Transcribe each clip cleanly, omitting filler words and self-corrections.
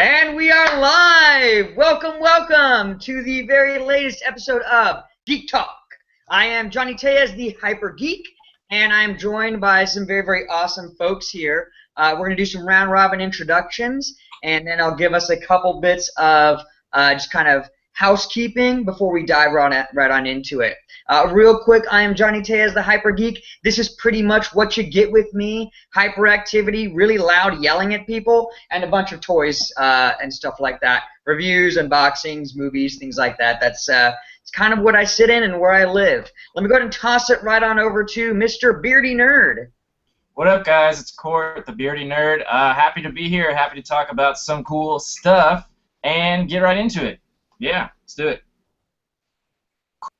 And we are live! Welcome, welcome to the very latest episode of Geek Talk. I am Johnny Tellez, the Hyper Geek, and I'm joined by some very, very awesome folks here. We're going to do some round-robin introductions, and then I'll give us a couple bits of just kind of housekeeping before we dive right on into it. Real quick, I am Johnny Tellez, the Hyper Geek. This is pretty much what you get with me. Hyperactivity, really loud yelling at people, and a bunch of toys and stuff like that. Reviews, unboxings, movies, things like that. That's it's kind of what I sit in and where I live. Let me go ahead and toss it right on over to Mr. Beardy Nerd. What up, guys? It's Court, the Beardy Nerd. Happy to be here. Happy to talk about some cool stuff and get right into it. Yeah, let's do it.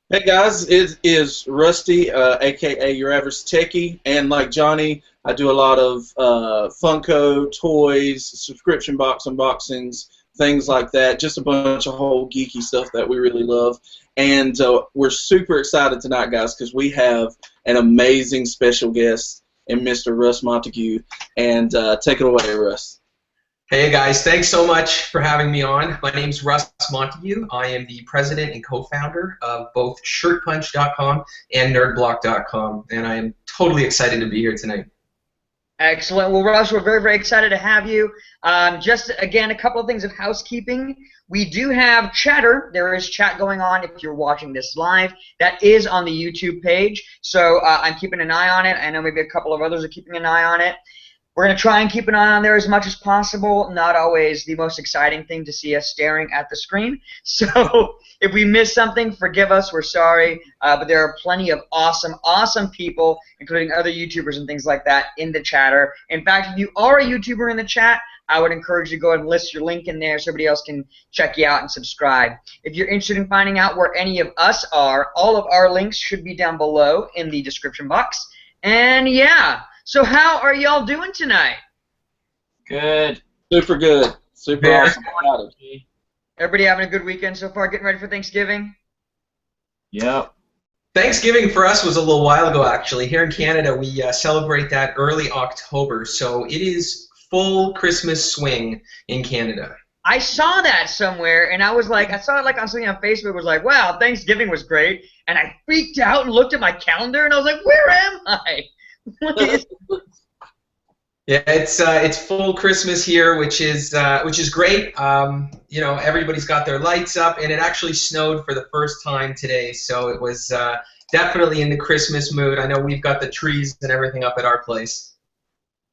Hey guys, it is Rusty, aka Your Average Techie, and like Johnny, I do a lot of Funko, toys, subscription box unboxings, things like that. Just a bunch of whole geeky stuff that we really love. And we're super excited tonight, guys, because we have an amazing special guest in Mr. Russ Montague. And take it away, Russ. Hey guys, thanks so much for having me on. My name's Russ Montague. I am the president and co-founder of both shirtpunch.com and nerdblock.com, and I am totally excited to be here tonight. Excellent. Well, Russ, we're very, very excited to have you. Just, again, a couple of things of housekeeping. We do have chatter. There is chat going on if you're watching this live. That is on the YouTube page, so I'm keeping an eye on it. I know maybe a couple of others are keeping an eye on it. We're going to try and keep an eye on there as much as possible. Not always the most exciting thing to see us staring at the screen. So if we miss something, forgive us. We're sorry. But there are plenty of awesome, awesome people, including other YouTubers and things like that, in the chatter. In fact, if you are a YouTuber in the chat, I would encourage you to go ahead and list your link in there so everybody else can check you out and subscribe. If you're interested in finding out where any of us are, all of our links should be down below in the description box. And yeah. So how are y'all doing tonight? Good. Super good. Super awesome. Everybody having a good weekend so far? Getting ready for Thanksgiving? Yep. Thanksgiving for us was a little while ago, actually. Here in Canada, we celebrate that early October, so it is full Christmas swing in Canada. I saw that somewhere, and I was like, I saw it like on something on Facebook. Was like, wow, Thanksgiving was great, and I freaked out and looked at my calendar, and I was like, where am I? Yeah, it's full Christmas here, which is great. You know, everybody's got their lights up, and it actually snowed for the first time today, so it was definitely in the Christmas mood. I know we've got the trees and everything up at our place.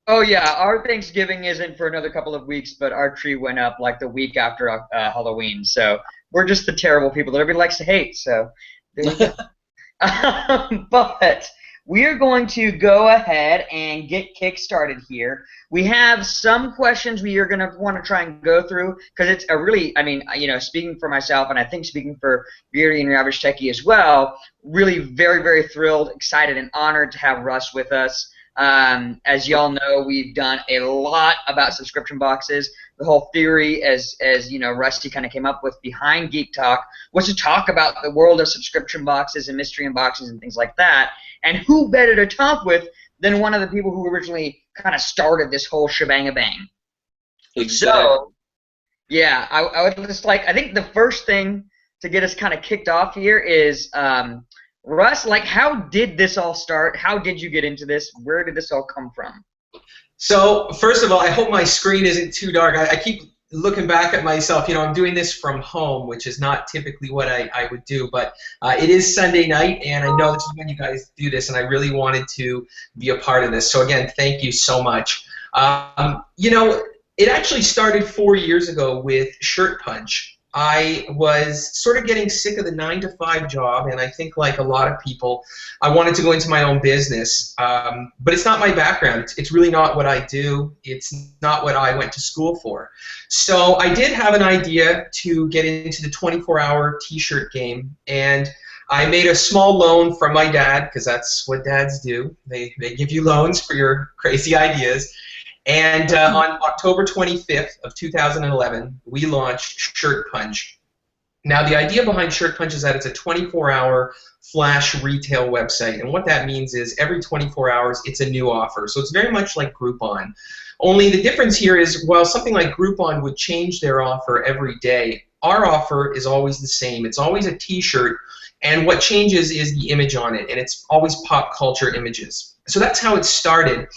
Oh yeah, our Thanksgiving isn't for another couple of weeks, but our tree went up like the week after Halloween. So we're just the terrible people that everybody likes to hate. So there we go. But we are going to go ahead and get kick-started here. We have some questions we are going to want to try and go through because it's a really, I mean, you know, speaking for myself and I think speaking for Beardy and Your Average Techie as well, really very, very thrilled, excited, and honored to have Russ with us. As y'all know, we've done a lot about subscription boxes. The whole theory, as you know, Rusty kind of came up with behind Geek Talk, was to talk about the world of subscription boxes and mystery unboxings and things like that. And who better to talk with than one of the people who originally kind of started this whole shebang-a-bang. Exactly. So, yeah, I would just like, I think the first thing to get us kind of kicked off here is, Russ, like, how did this all start? How did you get into this? Where did this all come from? So, first of all, I hope my screen isn't too dark. I keep looking back at myself. You know, I'm doing this from home, which is not typically what I would do, but it is Sunday night, and I know this is when you guys do this, and I really wanted to be a part of this. So, again, thank you so much. You know, it actually started 4 years ago with Shirt Punch. I was sort of getting sick of the 9-to-5 job, and I think like a lot of people, I wanted to go into my own business. But it's not my background. It's really not what I do. It's not what I went to school for. So I did have an idea to get into the 24-hour T-shirt game, and I made a small loan from my dad, because that's what dads do. They give you loans for your crazy ideas. And on October 25th of 2011, we launched Shirt Punch. Now, the idea behind Shirt Punch is that it's a 24-hour flash retail website, and what that means is every 24 hours it's a new offer. So it's very much like Groupon. Only the difference here is, while something like Groupon would change their offer every day, our offer is always the same. It's always a t-shirt, and what changes is the image on it, and it's always pop culture images. So that's how it started.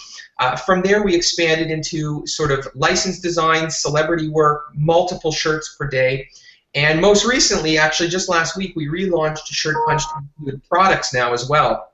From there, we expanded into sort of licensed designs, celebrity work, multiple shirts per day. And most recently, actually just last week, we relaunched Shirt Punch to include products now as well.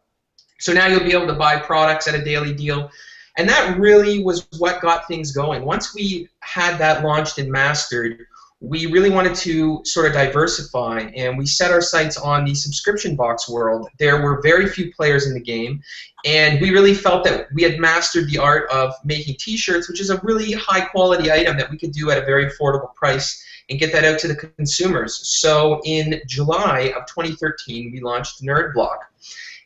So now you'll be able to buy products at a daily deal. And that really was what got things going. Once we had that launched and mastered, we really wanted to sort of diversify, and we set our sights on the subscription box world. There were very few players in the game, and we really felt that we had mastered the art of making t-shirts, which is a really high quality item that we could do at a very affordable price and get that out to the consumers. So in July of 2013, we launched Nerd Block.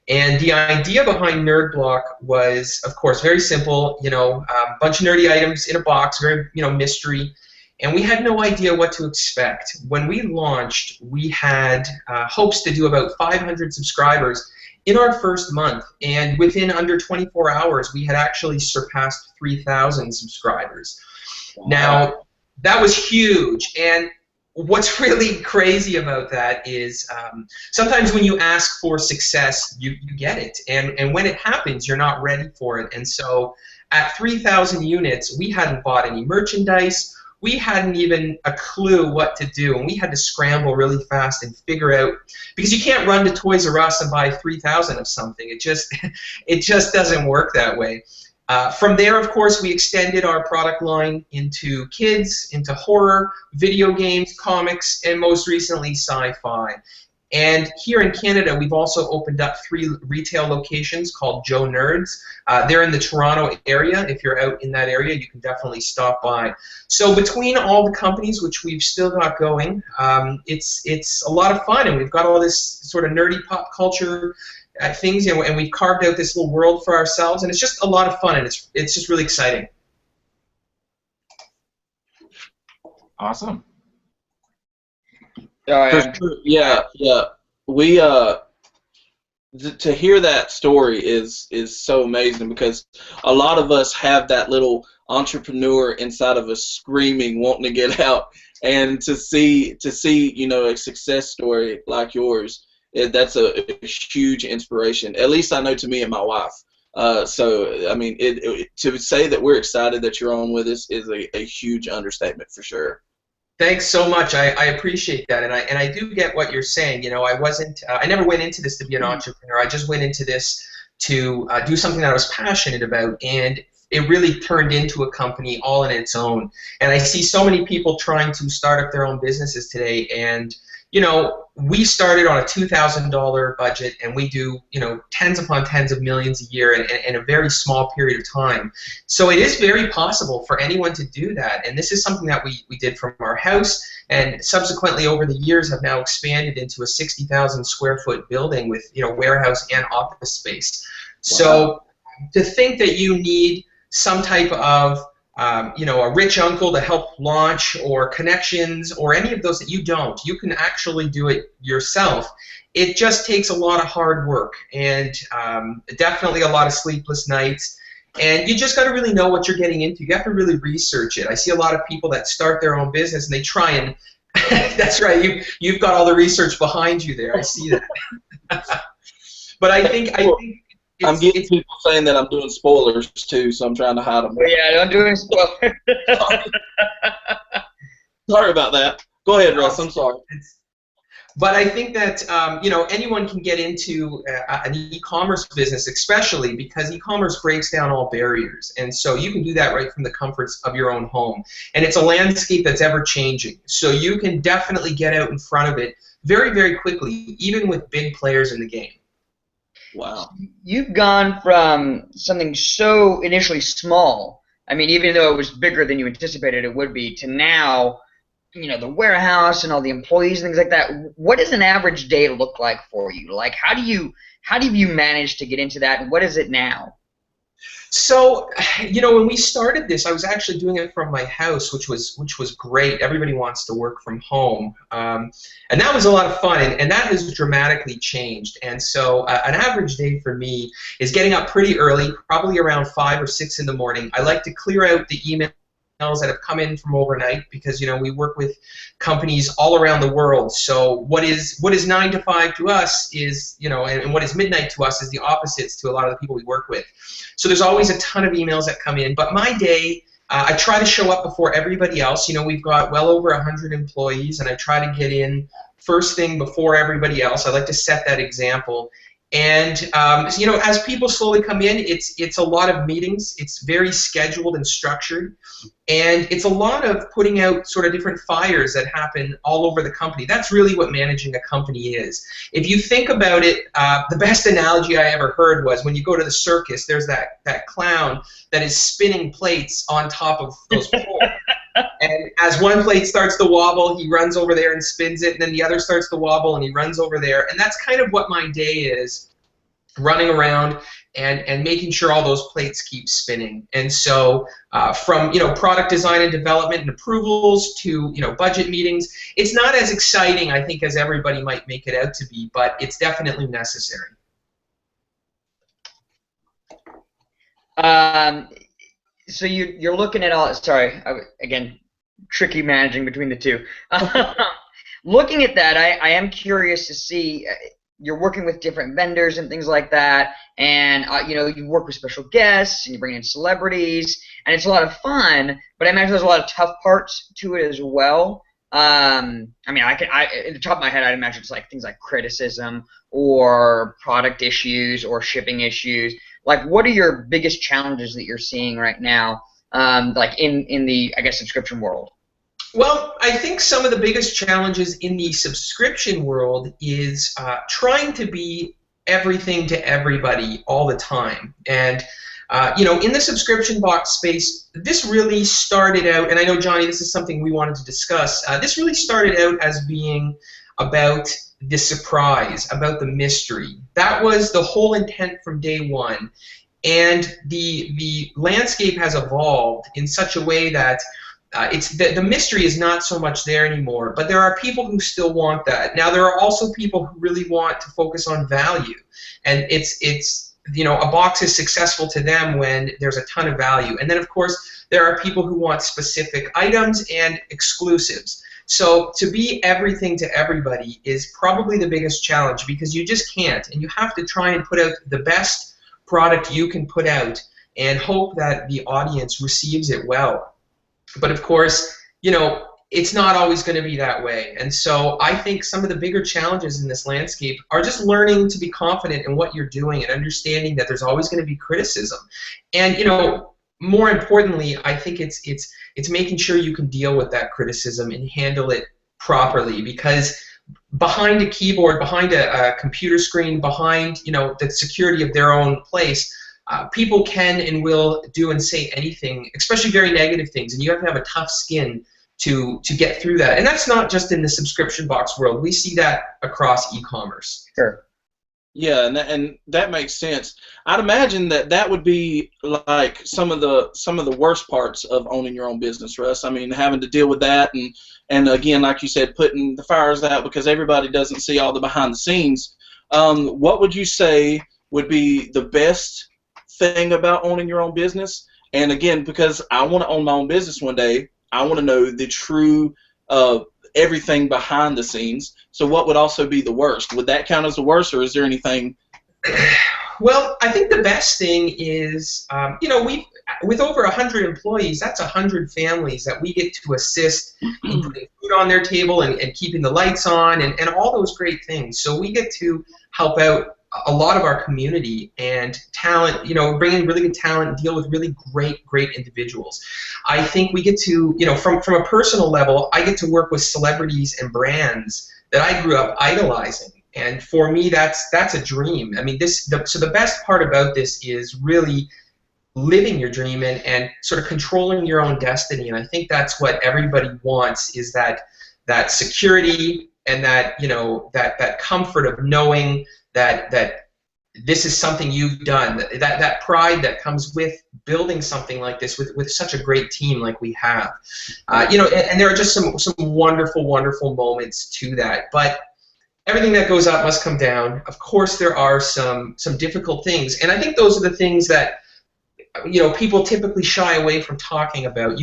And the idea behind Nerd Block was, of course, very simple. A bunch of nerdy items in a box, very mystery. And we had no idea what to expect. When we launched, we had hopes to do about 500 subscribers in our first month. And within under 24 hours, we had actually surpassed 3,000 subscribers. Wow. Now, that was huge. And what's really crazy about that is sometimes when you ask for success, you get it. And when it happens, you're not ready for it. And so at 3,000 units, we hadn't bought any merchandise. We hadn't even a clue what to do, and we had to scramble really fast and figure out, because you can't run to Toys R Us and buy 3,000 of something. It just doesn't work that way. From there, of course, we extended our product line into kids, into horror, video games, comics, and most recently sci-fi. And here in Canada, we've also opened up 3 retail locations called Joe Nerds. They're in the Toronto area. If you're out in that area, you can definitely stop by. So between all the companies, which we've still got going, it's a lot of fun, and we've got all this sort of nerdy pop culture things, and we've carved out this little world for ourselves, and it's just a lot of fun, and it's just really exciting. Awesome. Yeah. We to hear that story is so amazing, because a lot of us have that little entrepreneur inside of us screaming, wanting to get out, and to see a success story like yours, that's a huge inspiration. At least I know to me and my wife. So I mean, to say that we're excited that you're on with us is a huge understatement for sure. Thanks so much. I appreciate that, and I do get what you're saying. I never went into this to be an entrepreneur. I just went into this to do something that I was passionate about, and it really turned into a company all in its own. And I see so many people trying to start up their own businesses today, and we started on a $2,000 budget, and we do tens upon tens of millions a year in a very small period of time. So it is very possible for anyone to do that, and this is something that we did from our house, and subsequently over the years have now expanded into a 60,000 square foot building with warehouse and office space. Wow. So to think that you need some type of a rich uncle to help launch, or connections, or any of those, that you don't. You can actually do it yourself. It just takes a lot of hard work, and definitely a lot of sleepless nights. And you just got to really know what you're getting into. You have to really research it. I see a lot of people that start their own business and they try and that's right. You've got all the research behind you there. I see that. But I think I'm getting people saying that I'm doing spoilers too, so I'm trying to hide them. Yeah, I'm doing spoilers. Sorry about that. Go ahead, Russ. I'm sorry. But I think that anyone can get into an e-commerce business, especially because e-commerce breaks down all barriers, and so you can do that right from the comforts of your own home. And it's a landscape that's ever changing, so you can definitely get out in front of it very, very quickly, even with big players in the game. Wow. You've gone from something so initially small, I mean, even though it was bigger than you anticipated it would be, to now, the warehouse and all the employees and things like that. What does an average day look like for you? Like, how do you manage to get into that, and what is it now? So, when we started this, I was actually doing it from my house, which was great. Everybody wants to work from home, and that was a lot of fun, and that has dramatically changed. And so, an average day for me is getting up pretty early, probably around 5 or 6 in the morning. I like to clear out the emails that have come in from overnight because we work with companies all around the world. So what is 9 to 5 to us is and what is midnight to us is the opposites to a lot of the people we work with. So there's always a ton of emails that come in. But my day, I try to show up before everybody else. We've got well over 100 employees, and I try to get in first thing before everybody else. I like to set that example. And as people slowly come in, it's a lot of meetings. It's very scheduled and structured, and it's a lot of putting out sort of different fires that happen all over the company. That's really what managing a company is. If you think about it, the best analogy I ever heard was when you go to the circus. There's that clown that is spinning plates on top of those poles. And as one plate starts to wobble, he runs over there and spins it, and then the other starts to wobble, and he runs over there. And that's kind of what my day is, running around and making sure all those plates keep spinning. And so from product design and development and approvals to budget meetings, it's not as exciting, I think, as everybody might make it out to be, but it's definitely necessary. So you're looking at all. Sorry, again, tricky managing between the two. Looking at that, I am curious to see. You're working with different vendors and things like that, and you work with special guests and you bring in celebrities, and it's a lot of fun. But I imagine there's a lot of tough parts to it as well. At the top of my head, I'd imagine it's like things like criticism or product issues or shipping issues. Like, what are your biggest challenges that you're seeing right now, like in the, I guess, subscription world? Well, I think some of the biggest challenges in the subscription world is trying to be everything to everybody all the time. And in the subscription box space, this really started out, and I know, Johnny, this is something we wanted to discuss. This really started out as being about the surprise, about the mystery. That was the whole intent from day one. And the landscape has evolved in such a way that the mystery is not so much there anymore, but there are people who still want that. Now, there are also people who really want to focus on value, and it's a box is successful to them when there's a ton of value. And then, of course, there are people who want specific items and exclusives. So to be everything to everybody is probably the biggest challenge, because you just can't, and you have to try and put out the best product you can put out and hope that the audience receives it well. But of course, it's not always going to be that way. And so I think some of the bigger challenges in this landscape are just learning to be confident in what you're doing and understanding that there's always going to be criticism. And more importantly, I think it's making sure you can deal with that criticism and handle it properly, because behind a keyboard, behind a computer screen, behind the security of their own place, people can and will do and say anything, especially very negative things, and you have to have a tough skin to get through that. And that's not just in the subscription box world. We see that across e-commerce. Sure. Yeah, and that makes sense. I'd imagine that would be like some of the worst parts of owning your own business, Russ. I mean, having to deal with that, and again, like you said, putting the fires out because everybody doesn't see all the behind the scenes. What would you say would be the best thing about owning your own business? And again, because I want to own my own business one day, I want to know the true everything behind the scenes. So what would also be the worst? Would that count as the worst, or is there anything? Well, I think the best thing is, with over 100 employees, that's 100 families that we get to assist in putting food on their table and keeping the lights on and all those great things. So we get to help out a lot of our community and talent, bring in really good talent and deal with really great individuals. I think we get to, from a personal level, I get to work with celebrities and brands that I grew up idolizing. And for me, that's a dream. I mean, so the best part about this is really living your dream and sort of controlling your own destiny. And I think that's what everybody wants, is that security and that comfort of knowing that this is something you've done. That pride that comes with building something like this with such a great team like we have. You know, and there are just some wonderful, wonderful moments to that. But everything that goes up must come down. Of course, there are some difficult things, and I think those are the things that, you know, people typically shy away from talking about.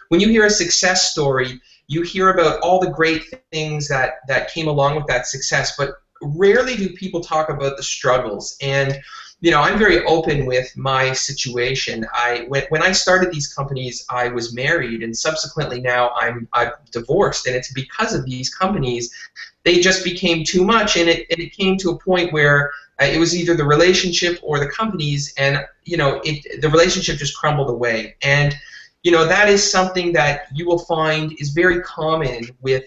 When you hear a success story, you hear about all the great things that came along with that success, but rarely do people talk about the struggles. And you know, I'm very open with my situation. When I started these companies, I was married, and subsequently now I'm divorced, and it's because of these companies. They just became too much, and it came to a point where it was either the relationship or the companies, and you know, the relationship just crumbled away. And you know, that is something that you will find is very common with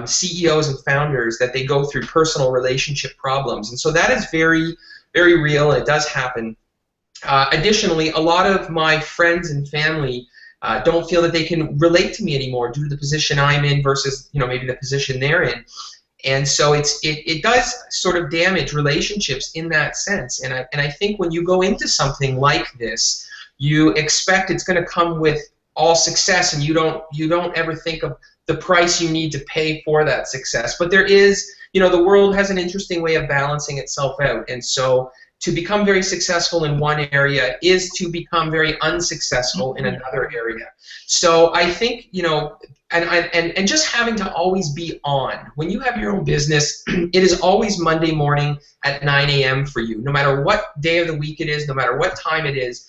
CEOs and founders, that they go through personal relationship problems, and so that is very, very real, and it does happen. Additionally, a lot of my friends and family don't feel that they can relate to me anymore due to the position I'm in versus, you know, maybe the position they're in. And so it does sort of damage relationships in that sense. And I think when you go into something like this, you expect it's going to come with all success, and you don't ever think of the price you need to pay for that success. But there is, you know, the world has an interesting way of balancing itself out. And so to become very successful in one area is to become very unsuccessful in another area. So I think, you know, and just having to always be on. When you have your own business, it is always Monday morning at 9 a.m. for you. No matter what day of the week it is, no matter what time it is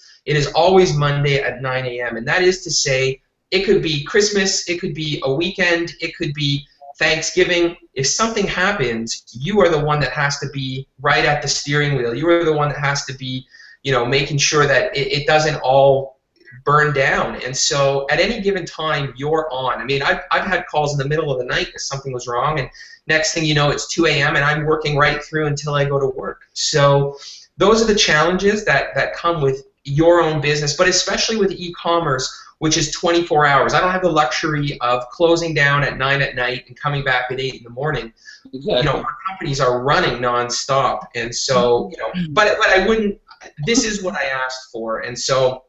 always Monday at 9 a.m. And that is to say, it could be Christmas, it could be a weekend, it could be Thanksgiving. If something happens, you are the one that has to be right at the steering wheel. You are the one that has to be, you know, making sure that it doesn't all burn down. And so at any given time, you're on. I mean, I've had calls in the middle of the night because something was wrong, and next thing you know, it's 2 a.m. and I'm working right through until I go to work. So those are the challenges that come with your own business, but especially with e-commerce, which is 24 hours. I don't have the luxury of closing down at 9 at night and coming back at 8 in the morning. Exactly. You know, our companies are running nonstop, and so, you know, but I wouldn't. This is what I asked for, and so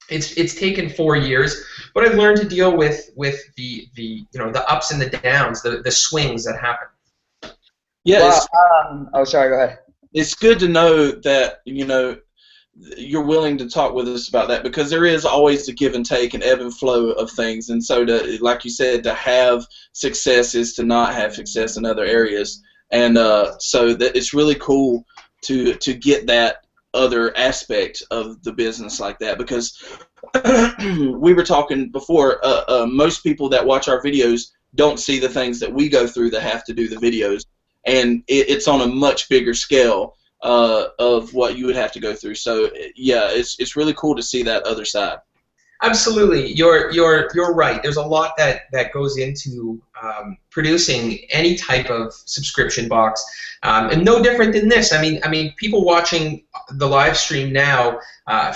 it's taken 4 years, but I've learned to deal with the you know, the ups and the downs, the swings that happen. Yeah. Well, oh, sorry. Go ahead. It's good to know that, you know, you're willing to talk with us about that, because there is always a give and take and ebb and flow of things. And so, like you said, to have success is to not have success in other areas. And so that it's really cool to get that other aspect of the business like that, because we were talking before, most people that watch our videos don't see the things that we go through that have to do the videos, and it's on a much bigger scale of what you would have to go through. So yeah, it's really cool to see that other side. Absolutely, you're right. There's a lot that goes into producing any type of subscription box, and no different than this. I mean, people watching the live stream now,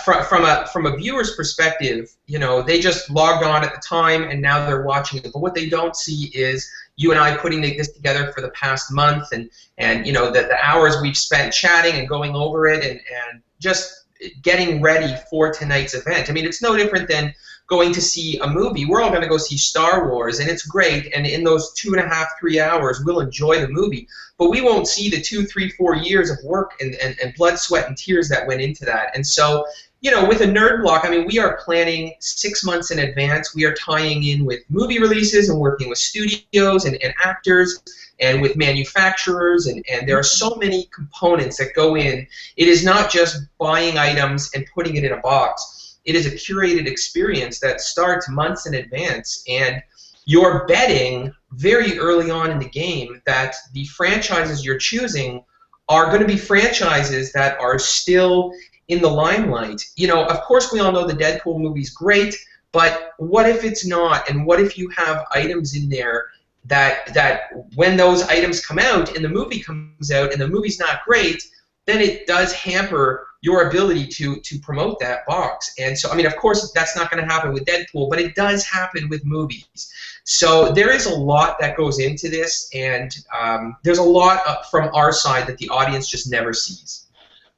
from a viewer's perspective, you know, they just logged on at the time and now they're watching it. But what they don't see is you and I putting this together for the past month, and you know, the hours we've spent chatting and going over it, and just getting ready for tonight's event. I mean, it's no different than going to see a movie. We're all going to go see Star Wars, and it's great, and in those 2.5, 3 hours, we'll enjoy the movie, but we won't see the 2, 3, 4 years of work and blood, sweat, and tears that went into that. And so, you know, with a nerd block, I mean, we are planning 6 months in advance. We are tying in with movie releases and working with studios and actors and with manufacturers, and there are so many components that go in. It is not just buying items and putting it in a box. It is a curated experience that starts months in advance, and you're betting very early on in the game that the franchises you're choosing are going to be franchises that are still in the limelight. You know, of course, we all know the Deadpool movie's great, but what if it's not? And what if you have items in there that when those items come out and the movie comes out and the movie's not great, then it does hamper your ability to promote that box. And so, I mean, of course, that's not going to happen with Deadpool, but it does happen with movies. So there is a lot that goes into this, and there's a lot from our side that the audience just never sees.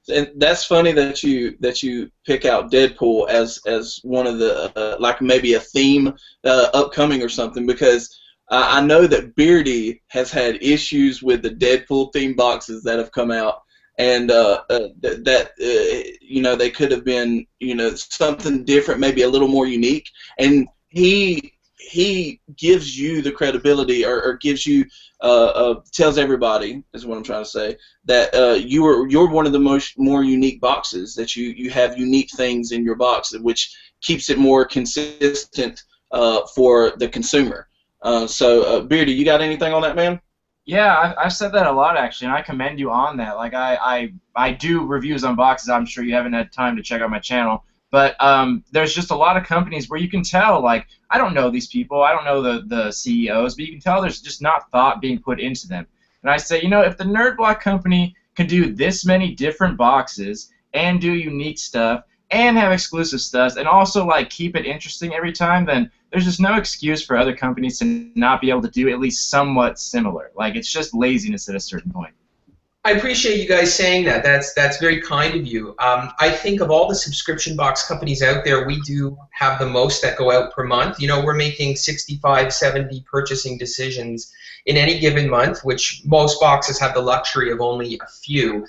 And that's funny that you pick out Deadpool as one of the like maybe a theme upcoming or something, because I know that Beardy has had issues with the Deadpool theme boxes that have come out, and you know, they could have been, you know, something different, maybe a little more unique, and he gives you the credibility, or gives you tells everybody, is what I'm trying to say, that you're one of the more unique boxes, that you have unique things in your box, which keeps it more consistent for the consumer. So Beardy, you got anything on that, man? Yeah, I've said that a lot, actually, and I commend you on that. Like, I do reviews on boxes. I'm sure you haven't had time to check out my channel. But there's just a lot of companies where you can tell, like, I don't know these people, I don't know the CEOs, but you can tell there's just not thought being put into them. And I say, you know, if the Nerd Block company can do this many different boxes and do unique stuff and have exclusive stuff and also, like, keep it interesting every time, then there's just no excuse for other companies to not be able to do at least somewhat similar. Like, it's just laziness at a certain point. I appreciate you guys saying that. That's very kind of you. I think of all the subscription box companies out there, we do have the most that go out per month. You know, we're making 65, 70 purchasing decisions in any given month, which most boxes have the luxury of only a few.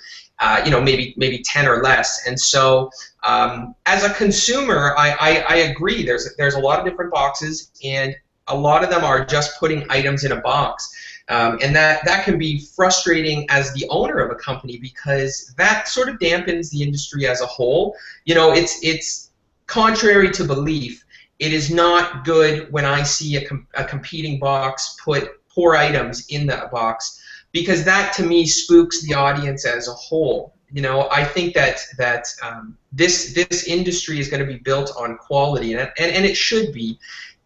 You know, maybe 10 or less. And so, as a consumer, I agree. There's a lot of different boxes, and a lot of them are just putting items in a box. And that can be frustrating as the owner of a company, because that sort of dampens the industry as a whole. You know, it's contrary to belief. It is not good when I see a competing box put poor items in that box, because that to me spooks the audience as a whole. You know, I think that this industry is going to be built on quality, and it should be.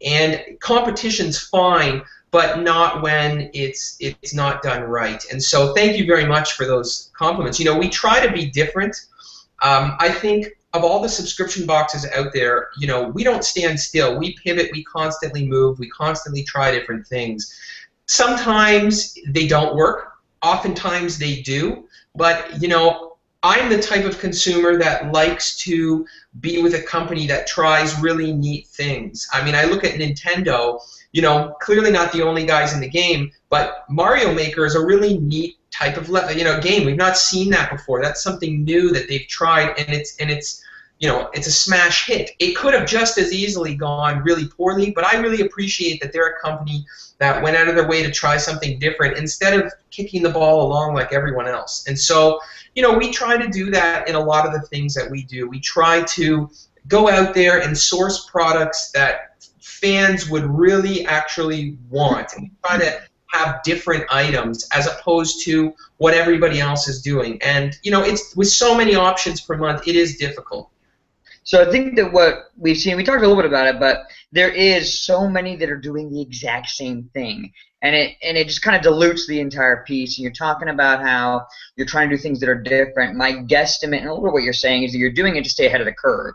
And competition's fine, but not when it's not done right. And so thank you very much for those compliments. You know, we try to be different. I think of all the subscription boxes out there, you know, we don't stand still. We pivot, we constantly move, we constantly try different things. Sometimes they don't work, oftentimes they do, but, you know, I'm the type of consumer that likes to be with a company that tries really neat things. I mean, I look at Nintendo, you know, clearly not the only guys in the game, but Mario Maker is a really neat type of game. We've not seen that before. That's something new that they've tried, and it's you know, it's a smash hit. It could have just as easily gone really poorly, but I really appreciate that they're a company that went out of their way to try something different instead of kicking the ball along like everyone else. And so, you know, we try to do that in a lot of the things that we do. We try to go out there and source products that fans would really actually want, and we try to have different items as opposed to what everybody else is doing. And, you know, it's with so many options per month, it is difficult. So I think that what we've seen, we talked a little bit about it, but there is so many that are doing the exact same thing, and it just kind of dilutes the entire piece. And you're talking about how you're trying to do things that are different. My guesstimate, and a little bit what you're saying, is that you're doing it to stay ahead of the curve.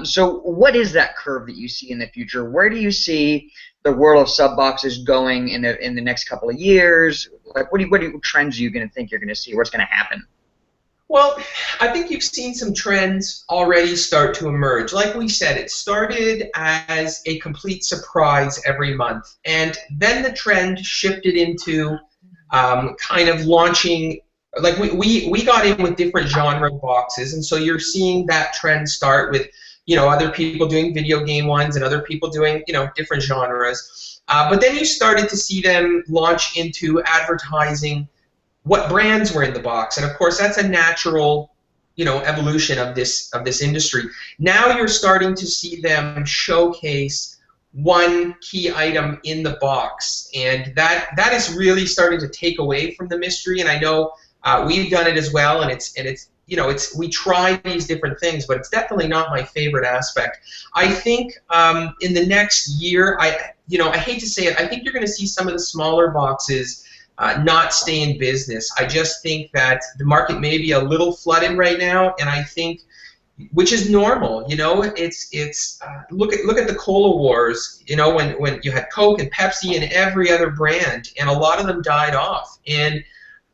So what is that curve that you see in the future? Where do you see the world of sub boxes going in the next couple of years? Like, what trends are you going to think you're going to see? What's going to happen? Well, I think you've seen some trends already start to emerge. Like we said, it started as a complete surprise every month, and then the trend shifted into kind of launching. Like we got in with different genre boxes, and so you're seeing that trend start with, you know, other people doing video game ones and other people doing, you know, different genres. But then you started to see them launch into advertising what brands were in the box, and of course that's a natural, you know, evolution of this industry. Now you're starting to see them showcase one key item in the box, and that is really starting to take away from the mystery. And I know we've done it as well, and it's you know, we try these different things, but it's definitely not my favorite aspect. I think in the next year, I hate to say it, I think you're going to see some of the smaller boxes not stay in business. I just think that the market may be a little flooded right now, and I think, which is normal, you know, it's look at the cola wars, you know, when you had Coke and Pepsi and every other brand, and a lot of them died off. And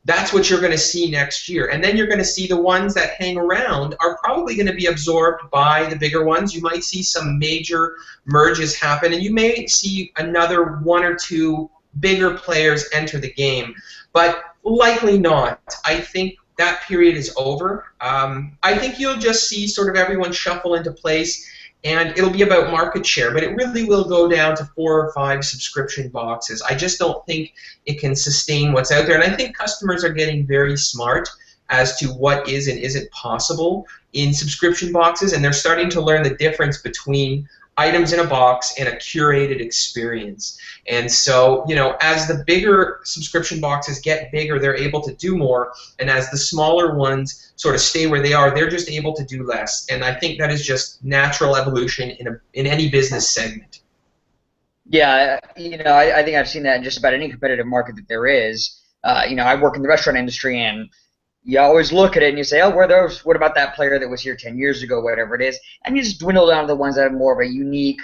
That's what you're going to see next year. And then you're going to see the ones that hang around are probably going to be absorbed by the bigger ones. You might see some major merges happen, and you may see another one or two bigger players enter the game. But likely not. I think that period is over. I think you'll just see sort of everyone shuffle into place, and it'll be about market share, but it really will go down to 4 or 5 subscription boxes. I just don't think it can sustain what's out there, and I think customers are getting very smart as to what is and isn't possible in subscription boxes, and they're starting to learn the difference between items in a box and a curated experience. And so, you know, as the bigger subscription boxes get bigger, they're able to do more, and as the smaller ones sort of stay where they are, they're just able to do less. And I think that is just natural evolution in any business segment. Yeah, you know, I think I've seen that in just about any competitive market that there is. You know, I work in the restaurant industry, and you always look at it and you say, oh, what about that player that was here 10 years ago, whatever it is, and you just dwindle down to the ones that have more of a unique,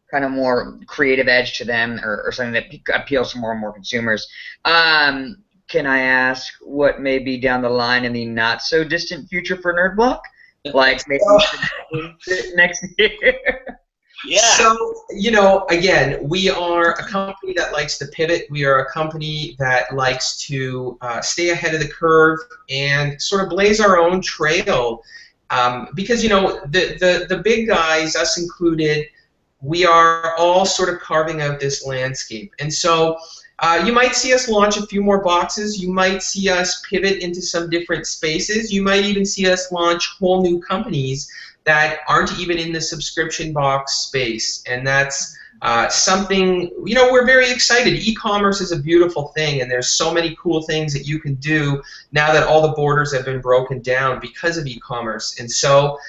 kind of more creative edge to them, or something that appeals to more and more consumers. Can I ask what may be down the line in the not-so-distant future for NerdBlock? Like maybe next year? Yeah. So, you know, again, we are a company that likes to pivot. We are a company that likes to stay ahead of the curve and sort of blaze our own trail. Because, you know, the big guys, us included, we are all sort of carving out this landscape. And so you might see us launch a few more boxes. You might see us pivot into some different spaces. You might even see us launch whole new companies that aren't even in the subscription box space, and that's something, you know, we're very excited. E-commerce is a beautiful thing, and there's so many cool things that you can do now that all the borders have been broken down because of e-commerce. And so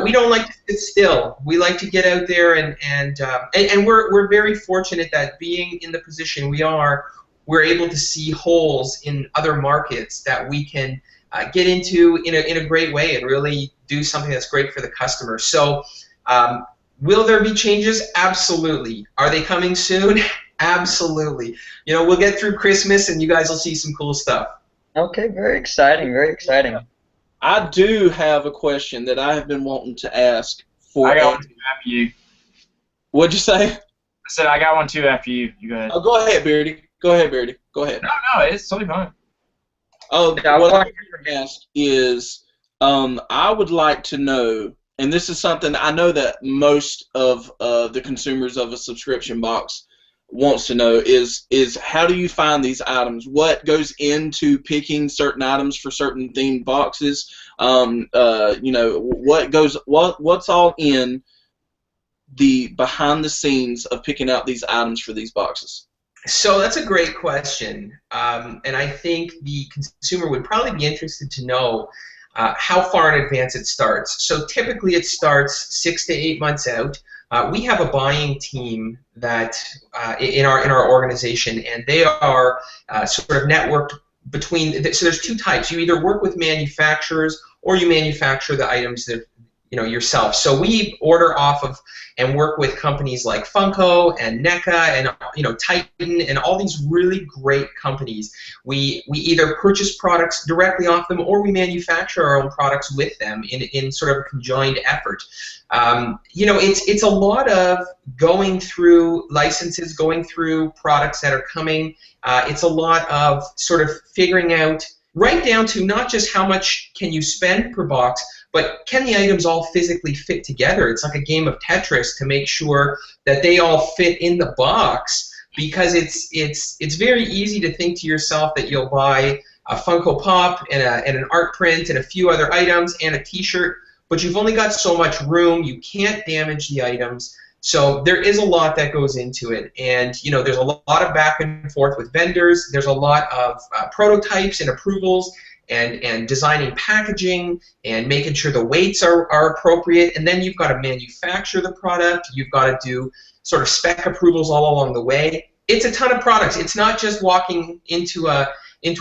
we don't like to sit still. We like to get out there, and we're very fortunate that being in the position we are, we're able to see holes in other markets that we can get into in a great way and really do something that's great for the customer. So will there be changes? Absolutely. Are they coming soon? Absolutely. You know, we'll get through Christmas and you guys will see some cool stuff. Okay, very exciting, very exciting. I do have a question that I have been wanting to ask for. I got one too after you. What'd you say? I said I got one too after you. You go ahead. Oh, go ahead, Beardy. Go ahead, Beardy. Go ahead. No, it's totally fine. Oh, what I want to ask is, I would like to know, and this is something I know that most of the consumers of a subscription box wants to know, is how do you find these items? What goes into picking certain items for certain themed boxes? You know, what's all in the behind the scenes of picking out these items for these boxes? So that's a great question, and I think the consumer would probably be interested to know how far in advance it starts. So typically it starts 6 to 8 months out. We have a buying team that in our organization, and they are sort of networked between. So there's two types. You either work with manufacturers or you manufacture the items that yourself. So we order off of and work with companies like Funko and NECA and Titan and all these really great companies. We either purchase products directly off them or we manufacture our own products with them in sort of a conjoined effort. It's a lot of going through licenses, going through products that are coming. It's a lot of sort of figuring out, right down to not just how much can you spend per box, but can the items all physically fit together? It's like a game of Tetris to make sure that they all fit in the box, because it's very easy to think to yourself that you'll buy a Funko Pop and an art print and a few other items and a T-shirt, but you've only got so much room. You can't damage the items. So there is a lot that goes into it, and there's a lot of back and forth with vendors. There's a lot of prototypes and approvals, and designing packaging and making sure the weights are appropriate, and then you've got to manufacture the product. You've got to do sort of spec approvals all along the way. It's a ton of products. It's not just walking into a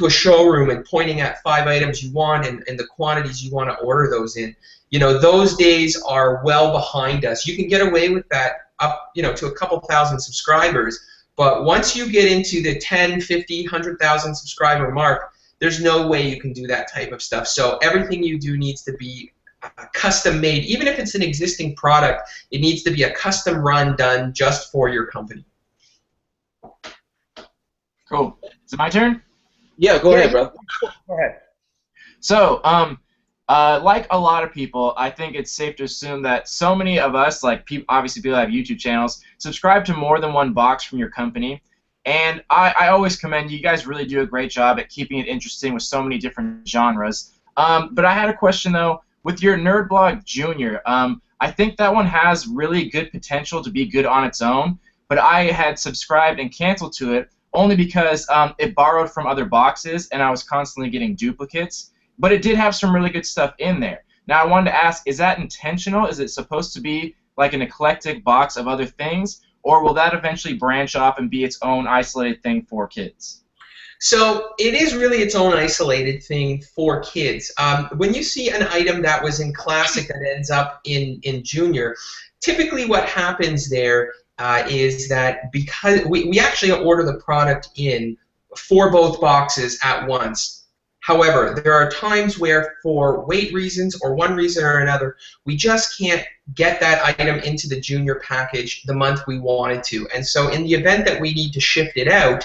showroom and pointing at 5 items you want and the quantities you want to order those in. Those days are well behind us. You can get away with that up to a couple thousand subscribers, but once you get into the 10, 50, 100,000 subscriber mark, there's no way you can do that type of stuff. So everything you do needs to be custom made. Even if it's an existing product, it needs to be a custom run done just for your company. Cool. Is it my turn? Yeah, go ahead, bro. Go ahead. So, like a lot of people, I think it's safe to assume that so many of us, like obviously people that have YouTube channels, subscribe to more than one box from your company. And I always commend you. You guys really do a great job at keeping it interesting with so many different genres. But I had a question, though. With your Nerd Blog Junior, I think that one has really good potential to be good on its own, but I had subscribed and canceled to it only because it borrowed from other boxes, and I was constantly getting duplicates. But it did have some really good stuff in there. Now, I wanted to ask, is that intentional? Is it supposed to be like an eclectic box of other things, or will that eventually branch off and be its own isolated thing for kids? So it is really its own isolated thing for kids. When you see an item that was in Classic that ends up in Junior, typically what happens there is that because we actually order the product in for both boxes at once. However, there are times where, for weight reasons or one reason or another, we just can't get that item into the Junior package the month we wanted to. And so in the event that we need to shift it out,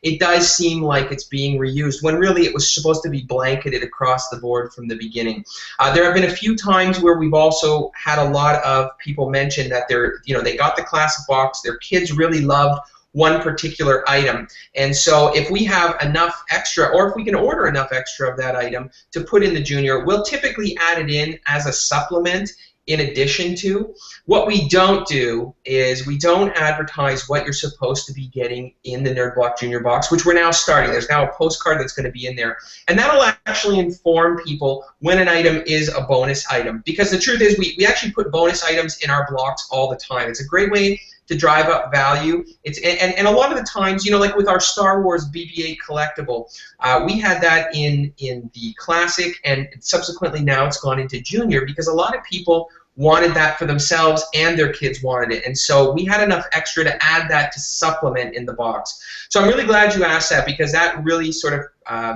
it does seem like it's being reused when really it was supposed to be blanketed across the board from the beginning. There have been a few times where we've also had a lot of people mention that they got the Classic box, their kids really loved one particular item, and so if we have enough extra, or if we can order enough extra of that item to put in the Junior, we'll typically add it in as a supplement in addition to. What we don't do is we don't advertise what you're supposed to be getting in the Nerd Block Junior box, which we're now starting. There's now a postcard that's going to be in there, and that'll actually inform people when an item is a bonus item, because the truth is we actually put bonus items in our blocks all the time. It's a great way to drive up value. And a lot of the times, like with our Star Wars BB-8 collectible, we had that in the Classic, and subsequently now it's gone into Junior because a lot of people wanted that for themselves and their kids wanted it. And so we had enough extra to add that to supplement in the box. So I'm really glad you asked that, because that really sort of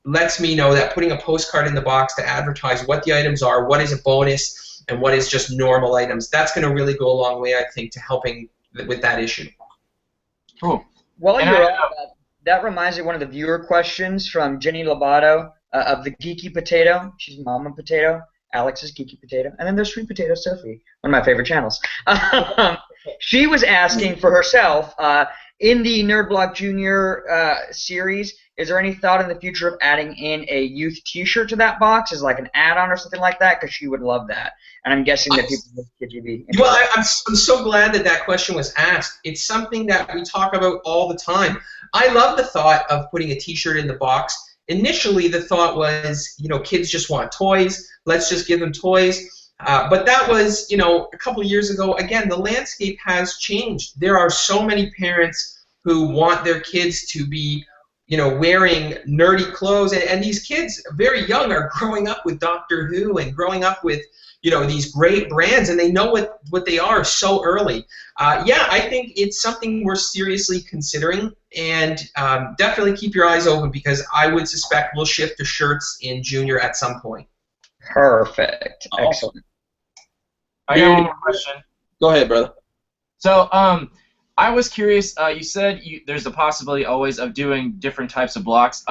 lets me know that putting a postcard in the box to advertise what the items are, what is a bonus, and what is just normal items, that's going to really go a long way, I think, to helping with that issue. Cool. While you're on that reminds me of one of the viewer questions from Jenny Lobato of the Geeky Potato. She's Mama Potato. Alex is Geeky Potato. And then there's Sweet Potato Sophie, one of my favorite channels. She was asking for herself, in the Nerd Block Junior series, is there any thought in the future of adding in a youth T-shirt to that box as like an add-on or something like that? Because she would love that. And I'm guessing that people with KGB. Well, I'm so glad that question was asked. It's something that we talk about all the time. I love the thought of putting a T-shirt in the box. Initially, the thought was, kids just want toys. Let's just give them toys. But that was, a couple of years ago. Again, the landscape has changed. There are so many parents who want their kids to be wearing nerdy clothes, and these kids, very young, are growing up with Doctor Who and growing up with, these great brands, and they know what they are so early. Yeah, I think it's something we're seriously considering, and definitely keep your eyes open, because I would suspect we'll shift to shirts in Junior at some point. Perfect. Excellent. I got one more question. Go ahead, brother. So, I was curious, you said there's a possibility always of doing different types of blocks.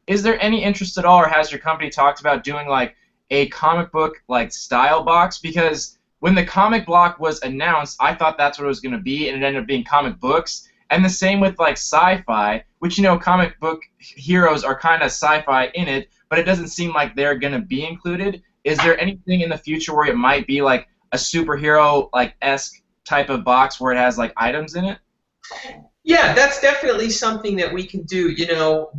Is there any interest at all, or has your company talked about doing like a comic book like style box? Because when the comic block was announced, I thought that's what it was going to be, and it ended up being comic books. And the same with like sci-fi, which comic book heroes are kind of sci-fi in it, but it doesn't seem like they're going to be included. Is there anything in the future where it might be like a superhero like esque type of box where it has like items in it? Yeah, that's definitely something that we can do.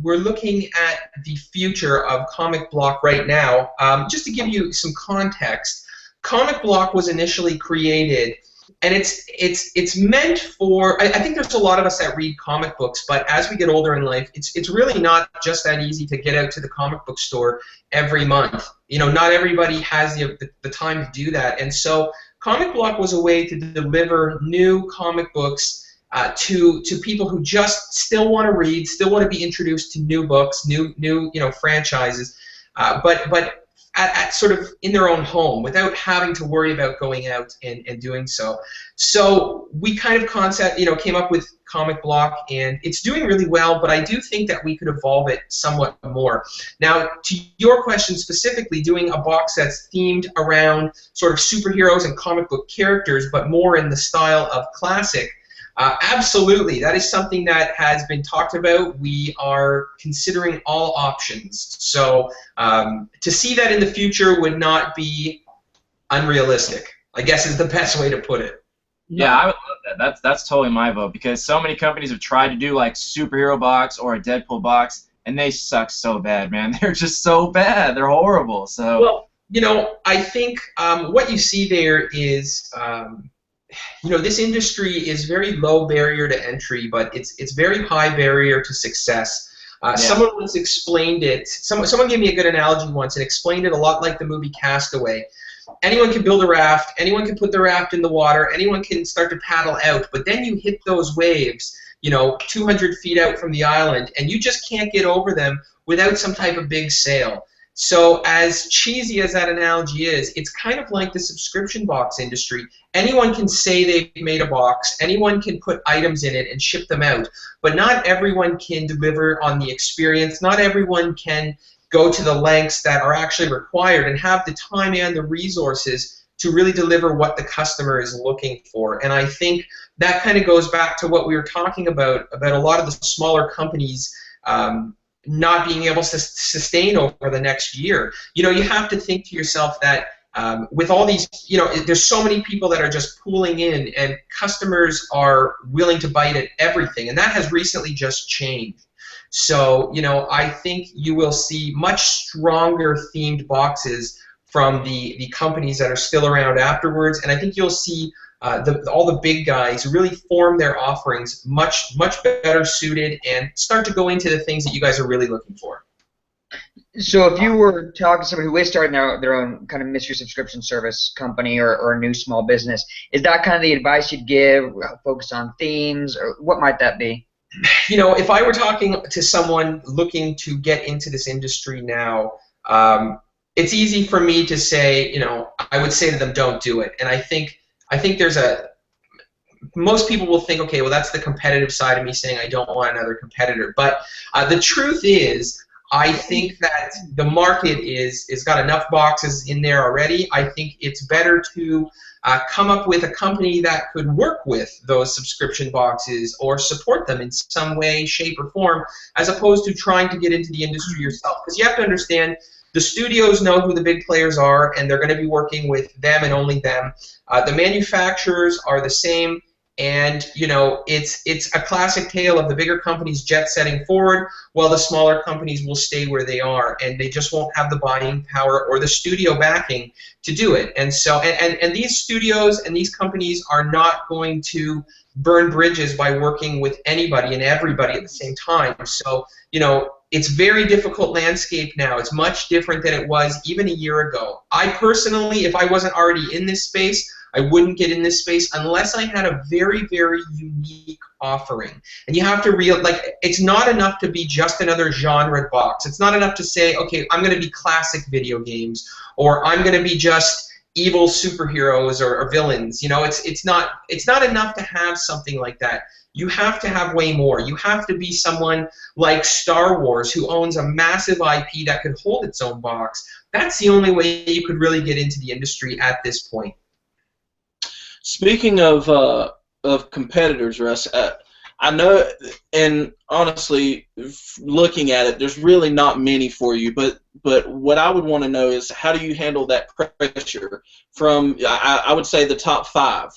We're looking at the future of Comic Block right now. Just to give you some context, Comic Block was initially created, and it's meant for. I think there's a lot of us that read comic books, but as we get older in life, it's really not just that easy to get out to the comic book store every month. Not everybody has the time to do that, and so Comic Block was a way to deliver new comic books to people who just still want to read, still want to be introduced to new books, new franchises, but at sort of in their own home without having to worry about going out and doing so. So we kind of came up with Comic Block, and it's doing really well, but I do think that we could evolve it somewhat more. Now, to your question specifically, doing a box that's themed around sort of superheroes and comic book characters, but more in the style of classic, absolutely. That is something that has been talked about. We are considering all options. So to see that in the future would not be unrealistic, I guess is the best way to put it. Yeah, I would love that. That's totally my vote, because so many companies have tried to do like superhero box or a Deadpool box, and they suck so bad, man. They're just so bad. They're horrible. So. Well, I think what you see there is. This industry is very low barrier to entry, but it's very high barrier to success. Someone once explained it. Someone gave me a good analogy once and explained it a lot like the movie Castaway. Anyone can build a raft. Anyone can put the raft in the water. Anyone can start to paddle out. But then you hit those waves, 200 feet out from the island, and you just can't get over them without some type of big sail. So as cheesy as that analogy is, it's kind of like the subscription box industry. Anyone can say they've made a box, anyone can put items in it and ship them out, but not everyone can deliver on the experience. Not everyone can go to the lengths that are actually required and have the time and the resources to really deliver what the customer is looking for. And I think that kind of goes back to what we were talking about a lot of the smaller companies not being able to sustain over the next year. You have to think to yourself that with all these, there's so many people that are just pooling in, and customers are willing to bite at everything, and that has recently just changed. So, I think you will see much stronger themed boxes from the companies that are still around afterwards, and I think you'll see all the big guys really form their offerings much better suited and start to go into the things that you guys are really looking for. So if you were talking to somebody who is starting their own kind of mystery subscription service company or a new small business, is that kind of the advice you'd give? Focus on themes, or what might that be? If I were talking to someone looking to get into this industry now, it's easy for me to say, I would say to them, don't do it. And I think most people will think, okay, well, that's the competitive side of me saying I don't want another competitor. But the truth is, I think that the market is got enough boxes in there already. I think it's better to come up with a company that could work with those subscription boxes or support them in some way, shape, or form, as opposed to trying to get into the industry yourself. Because you have to understand, the studios know who the big players are, and they're going to be working with them and only them. The manufacturers are the same, and it's a classic tale of the bigger companies jet-setting forward, while the smaller companies will stay where they are, and they just won't have the buying power or the studio backing to do it. And so, and these studios and these companies are not going to burn bridges by working with anybody and everybody at the same time. So, it's a very difficult landscape now. It's much different than it was even a year ago. I personally, if I wasn't already in this space, I wouldn't get in this space unless I had a very, very unique offering. And you have to it's not enough to be just another genre box. It's not enough to say, okay, I'm going to be classic video games, or I'm going to be just evil superheroes or villains. It's not enough to have something like that. You have to have way more. You have to be someone like Star Wars, who owns a massive IP that could hold its own box. That's the only way you could really get into the industry at this point. Speaking of competitors, Russ, I know, and honestly, looking at it, there's really not many for you. But what I would want to know is, how do you handle that pressure from, I would say, the top 5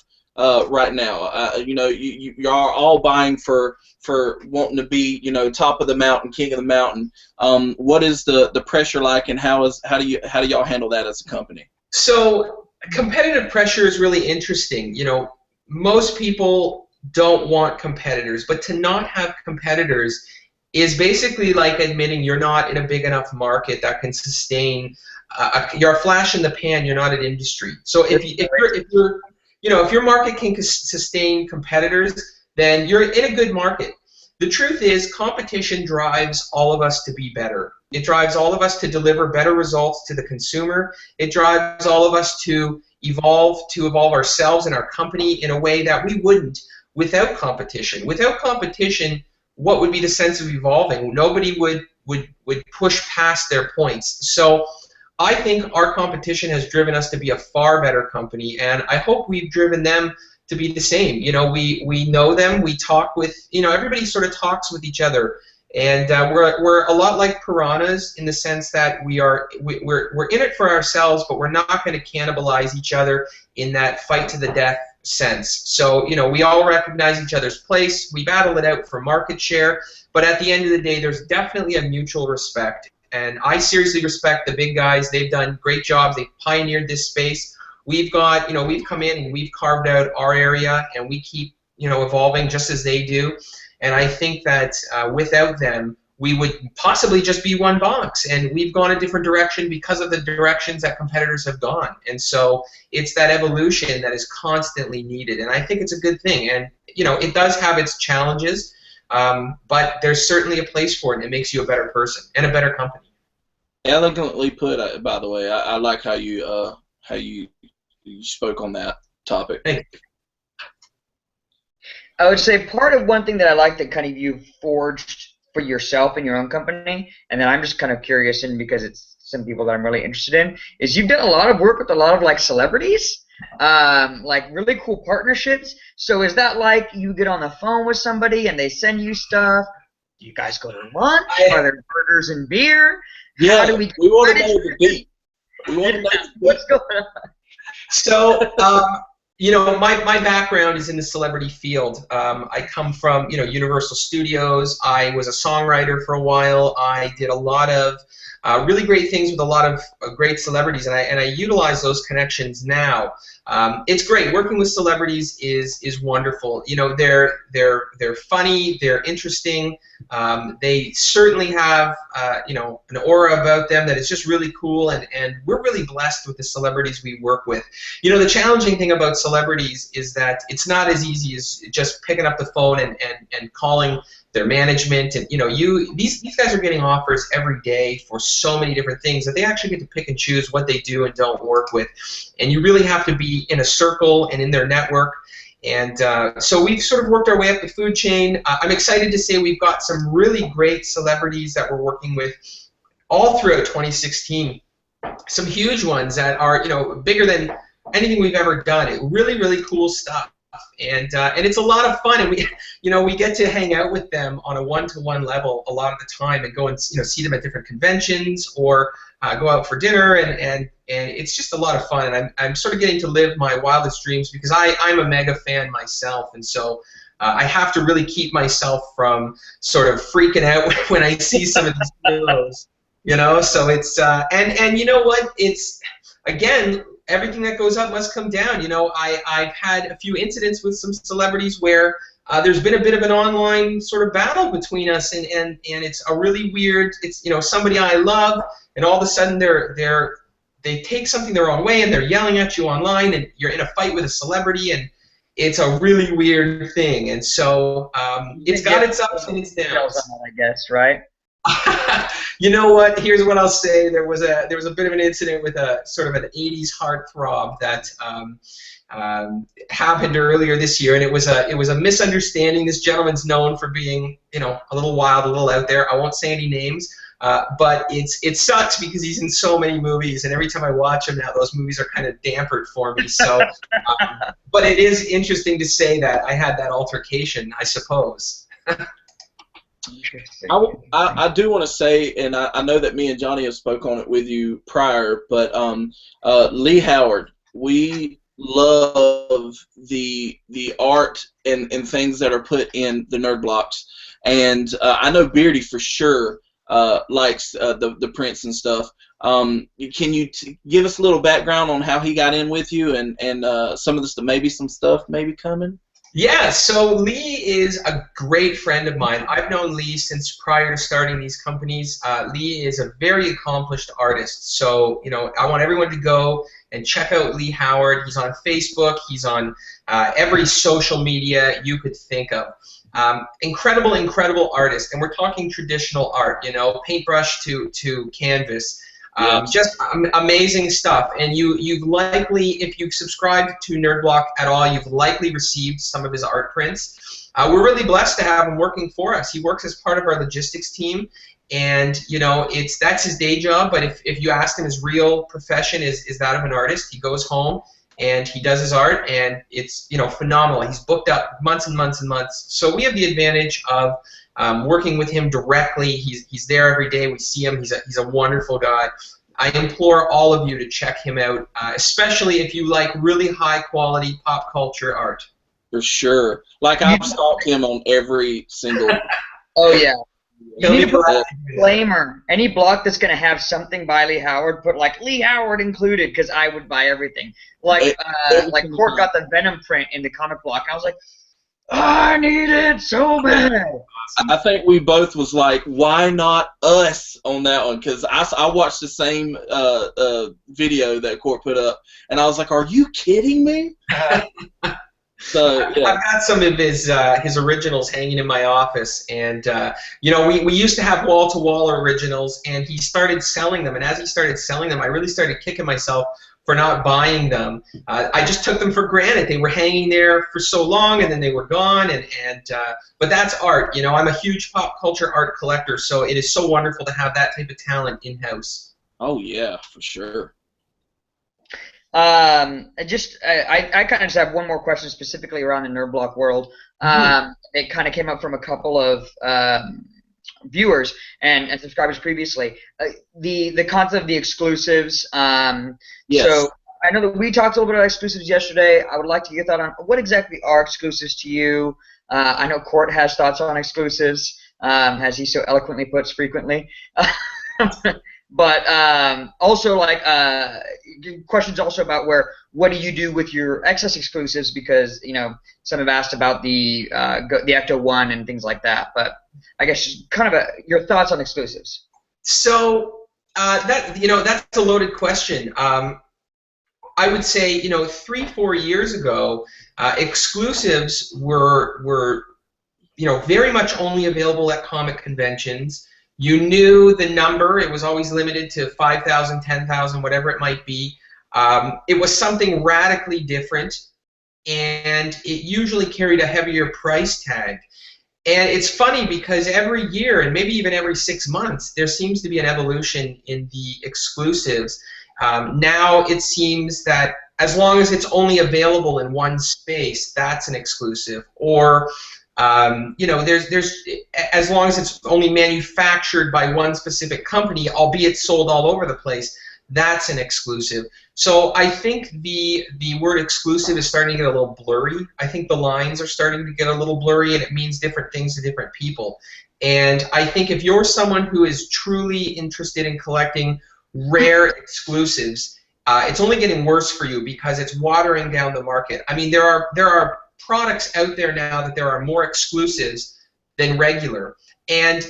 right now? You are all vying for wanting to be, top of the mountain, king of the mountain. What is the pressure like, and how do y'all handle that as a company? So competitive pressure is really interesting. Most people don't want competitors, but to not have competitors is basically like admitting you're not in a big enough market that can sustain. You're a flash in the pan. You're not an industry. So if your market can sustain competitors, then you're in a good market. The truth is, competition drives all of us to be better. It drives all of us to deliver better results to the consumer. It drives all of us to evolve ourselves and our company in a way that we wouldn't without competition. Without competition, what would be the sense of evolving? Nobody would push past their points. So I think our competition has driven us to be a far better company, and I hope we've driven them to be the same. You know, we know them, we talk with, you know, everybody sort of talks with each other, and we're a lot like piranhas in the sense that we're in it for ourselves, but we're not going to cannibalize each other in that fight to the death sense. So, you know, we all recognize each other's place, we battle it out for market share, but at the end of the day, there's definitely a mutual respect, and I seriously respect the big guys. They've done great jobs, they've pioneered this space. We've got, you know, we've come in and we've carved out our area, and we keep, you know, evolving just as they do. And I think that without them, we would possibly just be one box, and we've gone a different direction because of the directions that competitors have gone. And so it's that evolution that is constantly needed, and I think it's a good thing. And, you know, it does have its challenges, but there's certainly a place for it, and it makes you a better person and a better company. Elegantly put, by the way. I like how you spoke on that topic. Thank you. I would say part of one thing that I like that kind of you forged for yourself and your own company, and then I'm just kind of curious in because it's some people that I'm really interested in, is you've done a lot of work with a lot of like celebrities, like really cool partnerships. So is that like you get on the phone with somebody and they send you stuff? Do you guys go to lunch? Are there burgers and beer? Yeah, How do we want to know the beat. We want to know what's going on. So, you know, my background is in the celebrity field. I come from, you know, Universal Studios. I was a songwriter for a while. I did a lot of really great things with a lot of great celebrities, and I utilize those connections now. It's great. Working with celebrities is wonderful. You know, they're funny, they're interesting. They certainly have you know, an aura about them that is just really cool, and we're really blessed with the celebrities we work with. You know, the challenging thing about celebrities is that it's not as easy as just picking up the phone and calling their management, and you know, these guys are getting offers every day for so many different things that they actually get to pick and choose what they do and don't work with, and you really have to be in a circle and in their network. And so we've sort of worked our way up the food chain. I'm excited to say we've got some really great celebrities that we're working with all throughout 2016. Some huge ones that are, you know, bigger than anything we've ever done. Really, really cool stuff. And it's a lot of fun, and we get to hang out with them on a one-to-one level a lot of the time, and go and, you know, see them at different conventions or go out for dinner, and it's just a lot of fun. And I'm sort of getting to live my wildest dreams because I'm a mega fan myself, and so I have to really keep myself from sort of freaking out when I see some of these heroes, you know. So it's and you know what? It's, again, everything that goes up must come down. You know, I've had a few incidents with some celebrities where there's been a bit of an online sort of battle between us, and it's a really weird. It's, you know, somebody I love, and all of a sudden they take something their own way, and they're yelling at you online, and you're in a fight with a celebrity, and it's a really weird thing. And so it's got its ups and its downs, I guess, right? You know what? Here's what I'll say. There was a bit of an incident with a sort of an 80s heartthrob that happened earlier this year, and it was a misunderstanding. This gentleman's known for being, you know, a little wild, a little out there. I won't say any names, but it sucks because he's in so many movies, and every time I watch him now, those movies are kind of dampered for me. So, but it is interesting to say that I had that altercation, I suppose. I do want to say, and I know that me and Johnny have spoke on it with you prior, but Lee Howard, we love the art and things that are put in the Nerd Blocks, and I know Beardy for sure likes the prints and stuff. Can you give us a little background on how he got in with you, and some of this, maybe some stuff maybe coming? Yeah, so Lee is a great friend of mine. I've known Lee since prior to starting these companies. Lee is a very accomplished artist. So, I want everyone to go and check out Lee Howard. He's on Facebook. He's on every social media you could think of. Incredible, incredible artist. And we're talking traditional art, paintbrush to canvas. Just amazing stuff, and you've likely, if you've subscribed to Nerdblock at all, you've likely received some of his art prints. We're really blessed to have him working for us. He works as part of our logistics team, and that's his day job. But if you ask him, his real profession is that of an artist. He goes home and he does his art, and it's phenomenal. He's booked up months and months and months. So we have the advantage of working with him directly. He's there every day. We see him. He's a wonderful guy. I implore all of you to check him out, especially if you like really high quality pop culture art. For sure. Like, I've stalked him on every single. Oh yeah. You need to put a disclaimer. Any block that's gonna have something by Lee Howard, put like Lee Howard included, because I would buy everything. Like Court got the Venom print in the comic block. I was like, I need it so bad. I think we both was like, why not us on that one? Because I watched the same video that Court put up, and I was like, are you kidding me? So yeah. I've got some of his originals hanging in my office, and we used to have wall-to-wall originals, and he started selling them, and as he started selling them, I really started kicking myself for not buying them. I just took them for granted. They were hanging there for so long, and then they were gone. But that's art. I'm a huge pop culture art collector, so it is so wonderful to have that type of talent in-house. Oh yeah, for sure. I kind of just have one more question specifically around the Nerdblock world. It kind of came up from a couple of viewers and subscribers previously. The concept of the exclusives. Yes. So I know that we talked a little bit about exclusives yesterday. I would like to get your thought on what exactly are exclusives to you. I know Court has thoughts on exclusives, as he so eloquently puts frequently. But also, questions also about what do you do with your excess exclusives, because some have asked about the Ecto 1 and things like that. But I guess kind of your thoughts on exclusives. So that's a loaded question. I would say 3-4 years ago, exclusives were very much only available at comic conventions. You knew the number. It was always limited to 5,000, 10,000, whatever it might be. It was something radically different, and it usually carried a heavier price tag. And it's funny because every year, and maybe even every 6 months, there seems to be an evolution in the exclusives. Now it seems that as long as it's only available in one space, that's an exclusive. Or there's as long as it's only manufactured by one specific company, albeit sold all over the place, that's an exclusive. So I think the word exclusive is starting to get a little blurry. I think the lines are starting to get a little blurry, and it means different things to different people. And I think if you're someone who is truly interested in collecting rare exclusives, it's only getting worse for you because it's watering down the market. I mean, there are products out there now that there are more exclusives than regular. And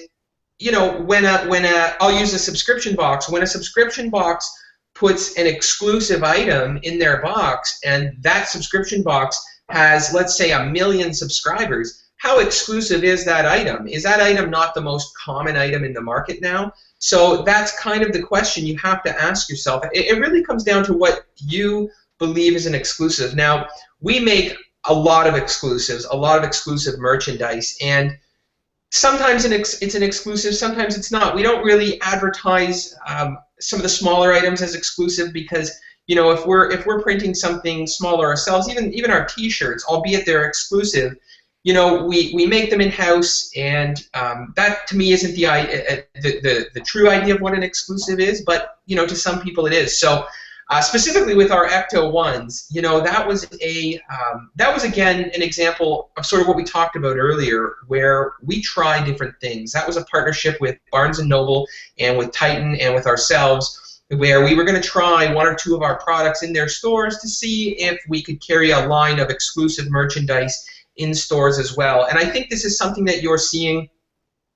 I'll use a subscription box. When a subscription box puts an exclusive item in their box, and that subscription box has, let's say, 1 million subscribers, how exclusive is that item? Is that item not the most common item in the market now? So that's kind of the question you have to ask yourself. It really comes down to what you believe is an exclusive. Now, we make a lot of exclusives, a lot of exclusive merchandise, and sometimes it's an exclusive, sometimes it's not. We don't really advertise some of the smaller items as exclusive because if we're printing something smaller ourselves, even our T-shirts, albeit they're exclusive, we make them in house, and that to me isn't the true idea of what an exclusive is, but to some people it is. So. Specifically with our Ecto 1s, that was again an example of sort of what we talked about earlier, where we try different things. That was a partnership with Barnes & Noble and with Titan and with ourselves, where we were going to try 1 or 2 of our products in their stores to see if we could carry a line of exclusive merchandise in stores as well. And I think this is something that you're seeing.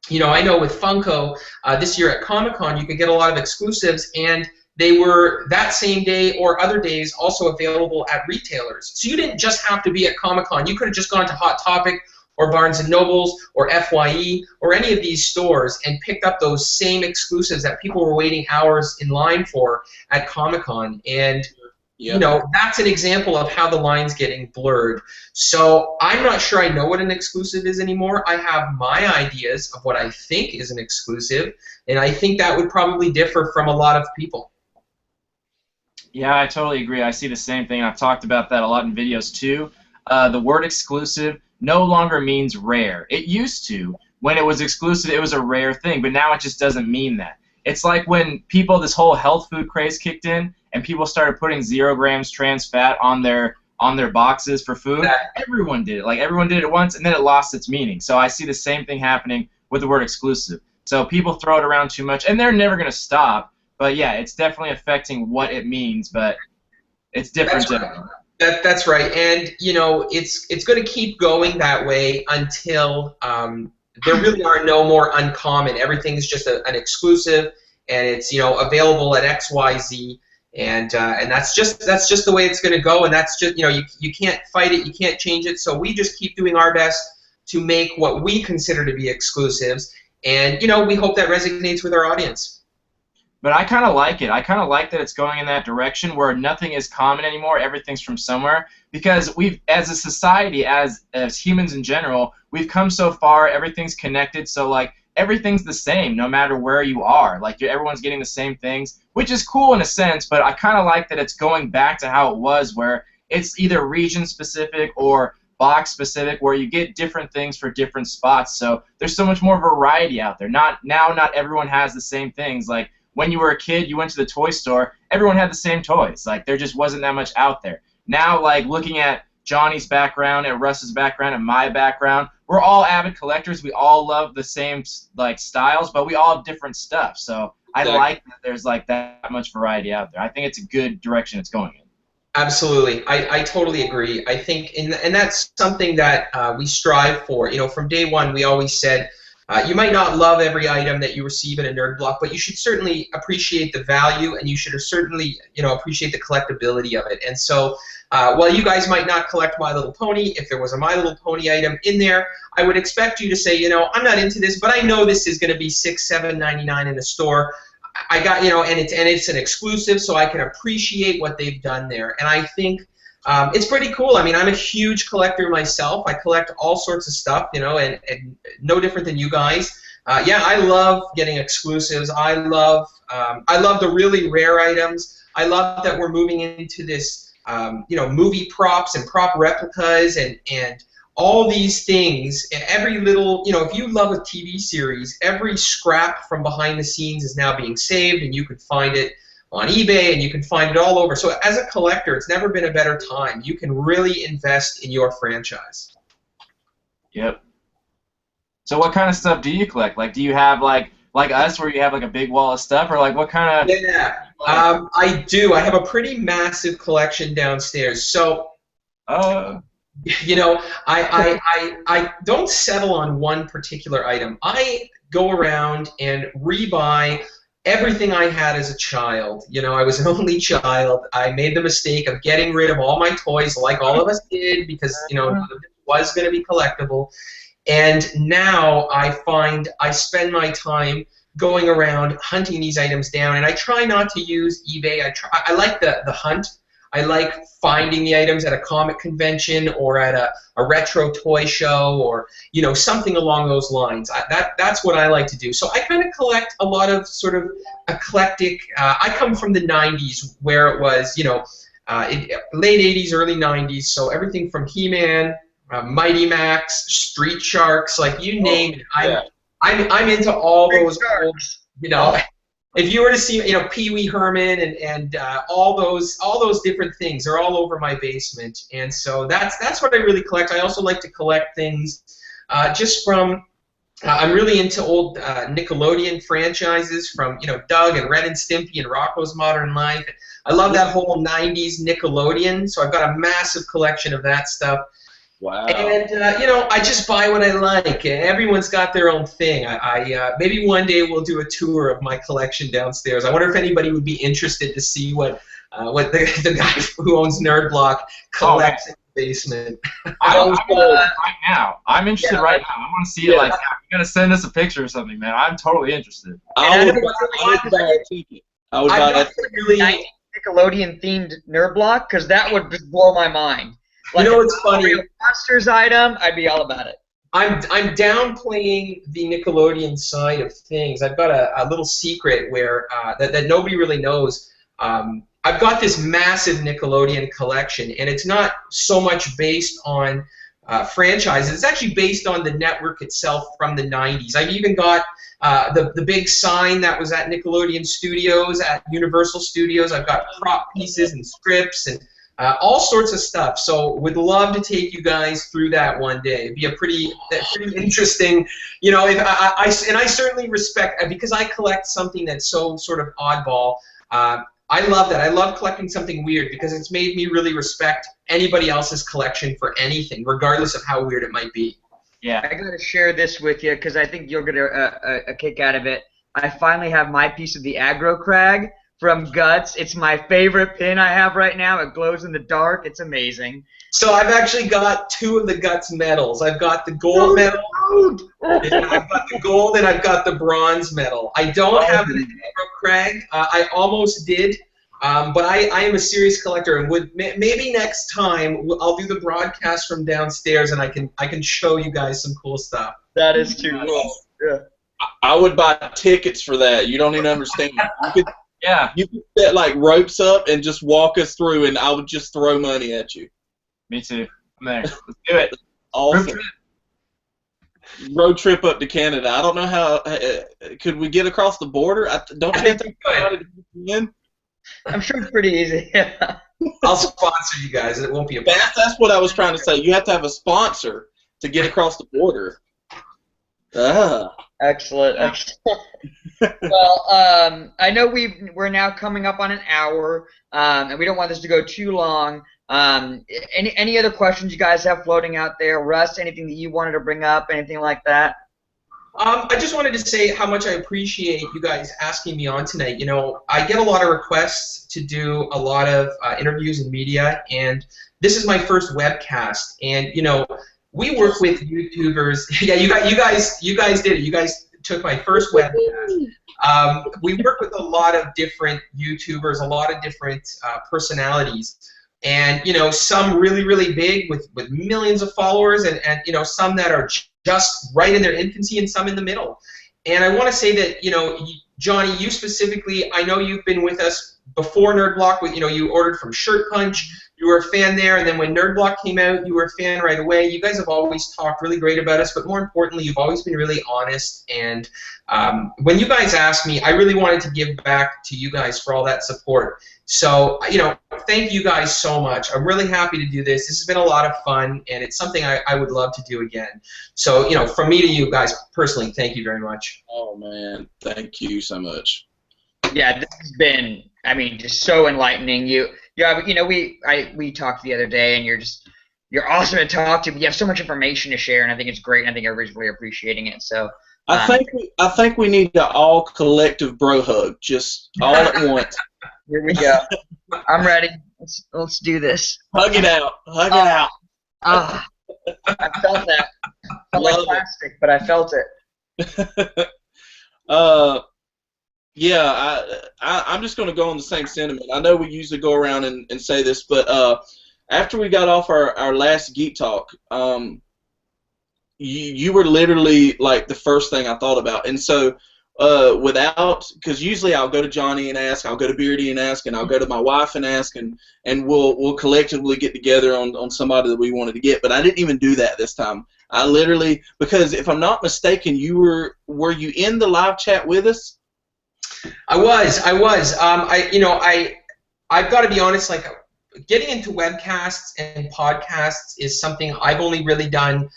You know, I know with Funko, this year at Comic-Con, you could get a lot of exclusives, and they were that same day or other days also available at retailers. So you didn't just have to be at Comic-Con. You could have just gone to Hot Topic or Barnes & Nobles or FYE or any of these stores and picked up those same exclusives that people were waiting hours in line for at Comic-Con. And you know, that's an example of how the line's getting blurred. So I'm not sure I know what an exclusive is anymore. I have my ideas of what I think is an exclusive, and I think that would probably differ from a lot of people. Yeah, I totally agree. I see the same thing. I've talked about that a lot in videos too. The word exclusive no longer means rare. It used to. When it was exclusive, it was a rare thing, but now it just doesn't mean that. It's like when people, this whole health food craze kicked in, and people started putting 0 grams trans fat on their boxes for food. Everyone did it. Like, everyone did it once, and then it lost its meaning. So I see the same thing happening with the word exclusive. So people throw it around too much, and they're never going to stop. But yeah, it's definitely affecting what it means, but it's different. That's right. And you know, it's going to keep going that way until there really are no more uncommon. Everything's just an exclusive, and it's, you know, available at XYZ. And that's just the way it's going to go, and that's just, you know, you can't fight it, you can't change it. So we just keep doing our best to make what we consider to be exclusives, and you know, we hope that resonates with our audience. But I kind of like it. I kind of like that it's going in that direction where nothing is common anymore. Everything's from somewhere, because we've, as a society, as humans in general, we've come so far. Everything's connected. So like, everything's the same no matter where you are. Like, everyone's getting the same things, which is cool in a sense, but I kind of like that it's going back to how it was, where it's either region-specific or box-specific, where you get different things for different spots. So there's so much more variety out there. Not everyone has the same things. Like, when you were a kid, you went to the toy store, everyone had the same toys. Like, there just wasn't that much out there. Now, like, looking at Johnny's background, at Russ's background, and my background, we're all avid collectors. We all love the same, like, styles, but we all have different stuff. So I like that there's like that much variety out there. I think it's a good direction it's going in. Absolutely, I totally agree. I think, and that's something that we strive for. You know, from day one, we always said, you might not love every item that you receive in a nerd block, but you should certainly appreciate the value, and you should certainly, you know, appreciate the collectability of it. And so, while you guys might not collect My Little Pony, if there was a My Little Pony item in there, I would expect you to say, you know, I'm not into this, but I know this is going to be $6, $7.99 in the store. I got, you know, and it's an exclusive, so I can appreciate what they've done there. And I think it's pretty cool. I mean, I'm a huge collector myself. I collect all sorts of stuff, you know, and no different than you guys. Yeah, I love getting exclusives. I love the really rare items. I love that we're moving into this, you know, movie props and prop replicas and all these things. Every little, you know, if you love a TV series, every scrap from behind the scenes is now being saved, and you can find it on eBay, and you can find it all over. So as a collector, it's never been a better time. You can really invest in your franchise. Yep. So what kind of stuff do you collect? Like, do you have like us, where you have like a big wall of stuff, or like what kind of? Yeah, I do. I have a pretty massive collection downstairs. So, you know, I don't settle on one particular item. I go around and rebuy everything I had as a child. You know, I was an only child. I made the mistake of getting rid of all my toys, like all of us did, because, you know, it was going to be collectible. And now I find I spend my time going around hunting these items down, and I try not to use eBay. I like the hunt. I like finding the items at a comic convention or at a retro toy show, or, you know, something along those lines. That's what I like to do. So I kind of collect a lot of sort of eclectic. I come from the 90s, where it was, you know, late 80s, early 90s. So everything from He-Man, Mighty Max, Street Sharks, like you name it. I'm into all those old, you know. If you were to see, you know, Pee Wee Herman and all those different things, they're all over my basement, and so that's what I really collect. I also like to collect things just from. I'm really into old Nickelodeon franchises, from, you know, Doug and Ren and Stimpy and Rocko's Modern Life. I love that whole '90s Nickelodeon, so I've got a massive collection of that stuff. Wow. And I just buy what I like. Everyone's got their own thing. I maybe one day we'll do a tour of my collection downstairs. I wonder if anybody would be interested to see what the guy who owns Nerd Block collects in the basement. I'm right now. I'm interested right now. I want to see it. Like, you gotta send us a picture or something, man. I'm totally interested. I would buy a ticket. I would buy that. Really Nickelodeon themed Nerd Block, because that would just blow my mind. Like, you know what's funny? Monsters item, I'd be all about it. I'm downplaying the Nickelodeon side of things. I've got a little secret where that nobody really knows. I've got this massive Nickelodeon collection, and it's not so much based on franchises. It's actually based on the network itself from the 90s. I've even got the big sign that was at Nickelodeon Studios, at Universal Studios. I've got prop pieces and scripts and all sorts of stuff. So would love to take you guys through that one day. It'd be a pretty interesting, if I certainly respect, because I collect something that's so sort of oddball. I love that. I love collecting something weird because it's made me really respect anybody else's collection for anything, regardless of how weird it might be. Yeah. I gotta share this with you because I think you'll get a kick out of it. I finally have my piece of the aggro crag from Guts. It's my favorite pin I have right now. It glows in the dark. It's amazing. So I've actually got two of the Guts medals. I've got the gold medal, and I've got the gold, and I've got the bronze medal. I don't have the aggro crag. I almost did. But I am a serious collector, and would maybe next time I'll do the broadcast from downstairs, and I can show you guys some cool stuff. That is too cool. Yeah. I would buy tickets for that. You don't even understand. You could set like ropes up and just walk us through, and I would just throw money at you. Me too. I'm there. Let's do it. Awesome. Road trip up to Canada. I don't know how. Could we get across the border? Don't you have to in? I'm sure it's pretty easy. I'll sponsor you guys. It won't be a problem. That's what I was trying to say. You have to have a sponsor to get across the border. Excellent. Well, I know we're now coming up on an hour, and we don't want this to go too long. Any other questions you guys have floating out there? Russ, anything that you wanted to bring up, anything like that? I just wanted to say how much I appreciate you guys asking me on tonight. I get a lot of requests to do a lot of interviews and media, and this is my first webcast. And we work with YouTubers. Yeah, you guys did it. You guys took my first webcast. We work with a lot of different YouTubers, a lot of different personalities. And some really, really big with millions of followers, and some that are just right in their infancy, and some in the middle. And I want to say that Johnny, you specifically, I know you've been with us before Nerd Block. You ordered from Shirt Punch. You were a fan there, and then when Nerd Block came out, you were a fan right away. You guys have always talked really great about us, but more importantly, you've always been really honest. And when you guys asked me, I really wanted to give back to you guys for all that support. So, thank you guys so much. I'm really happy to do this. This has been a lot of fun, and it's something I would love to do again. So, from me to you guys personally, thank you very much. Oh, man. Thank you so much. Yeah, this has been, just so enlightening. We talked the other day, and you're awesome to talk to. But you have so much information to share, and I think it's great. And I think everybody's really appreciating it. So I think we need an all collective bro hug, just all at once. Here we go. I'm ready. Let's do this. Hug it out. Hug it out. I felt that. Felt like plastic, but I felt it. Yeah, I'm just going to go on the same sentiment. I know we usually go around and say this, but after we got off our last Geek Talk, you were literally like the first thing I thought about. And so because usually I'll go to Johnny and ask, I'll go to Beardy and ask, and I'll go to my wife and ask, and we'll collectively get together on somebody that we wanted to get. But I didn't even do that this time. I literally, because if I'm not mistaken, were you in the live chat with us? I was. I've got to be honest, like, getting into webcasts and podcasts is something I've only really done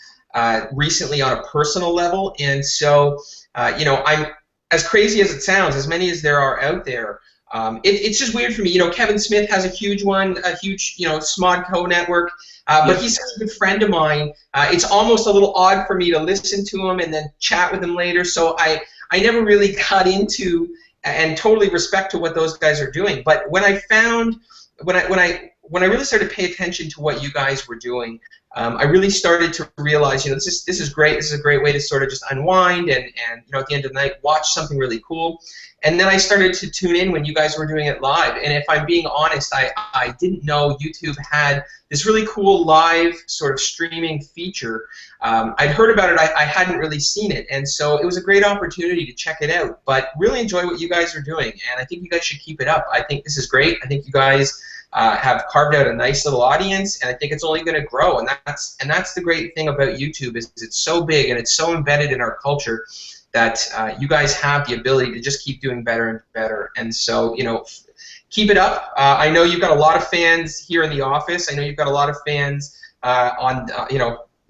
recently on a personal level, and so I'm, as crazy as it sounds, as many as there are out there, It's just weird for me. Kevin Smith has a huge one, a huge, Smodco network, but he's such a good friend of mine. It's almost a little odd for me to listen to him and then chat with him later. So I never really got into and totally respect to what those guys are doing. But when I really started to pay attention to what you guys were doing, I really started to realize, this is great. This is a great way to sort of just unwind and at the end of the night watch something really cool. And then I started to tune in when you guys were doing it live. And if I'm being honest, I didn't know YouTube had this really cool live sort of streaming feature. I'd heard about it. I hadn't really seen it. And so it was a great opportunity to check it out. But really enjoy what you guys are doing. And I think you guys should keep it up. I think this is great. I think you guys have carved out a nice little audience, and I think it's only going to grow. And that's the great thing about YouTube is it's so big and it's so embedded in our culture that you guys have the ability to just keep doing better and better. And so, keep it up. I know you've got a lot of fans here in the office. I know you've got a lot of fans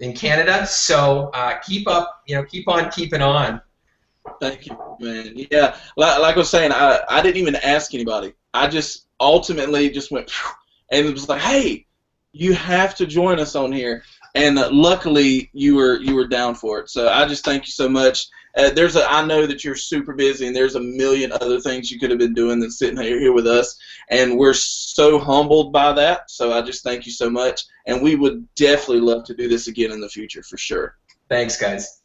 in Canada. So keep up. Keep on keeping on. Thank you, man. Yeah, like I was saying, I didn't even ask anybody. I just ultimately just went, and it was like, hey, you have to join us on here. And luckily, you were down for it. So I just thank you so much. I know that you're super busy, and there's a million other things you could have been doing than sitting here with us. And we're so humbled by that. So I just thank you so much. And we would definitely love to do this again in the future for sure. Thanks, guys.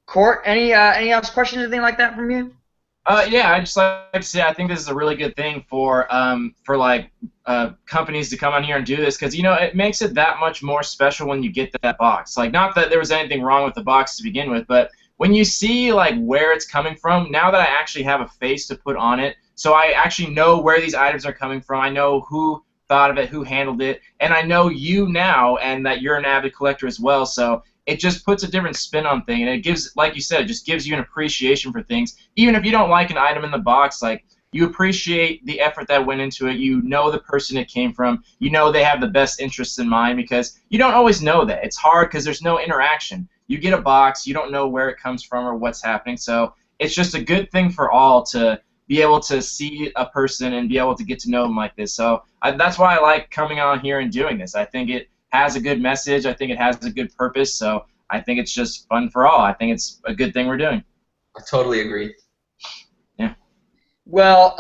Court, any else questions or anything like that from you? Yeah, I'd just like to say I think this is a really good thing for companies to come on here and do this, because it makes it that much more special when you get that box. Like, not that there was anything wrong with the box to begin with, but when you see where it's coming from, now that I actually have a face to put on it, so I actually know where these items are coming from. I know who thought of it, who handled it, and I know you now, and that you're an avid collector as well. So it just puts a different spin on things, and it gives, like you said, it just gives you an appreciation for things. Even if you don't like an item in the box, you appreciate the effort that went into it. You know the person it came from. You know they have the best interests in mind, because you don't always know that. It's hard because there's no interaction. You get a box, you don't know where it comes from or what's happening. So it's just a good thing for all to be able to see a person and be able to get to know them like this. So that's why I like coming on here and doing this. I think it has a good message. I think it has a good purpose. So I think it's just fun for all. I think it's a good thing we're doing. I totally agree. Yeah. Well,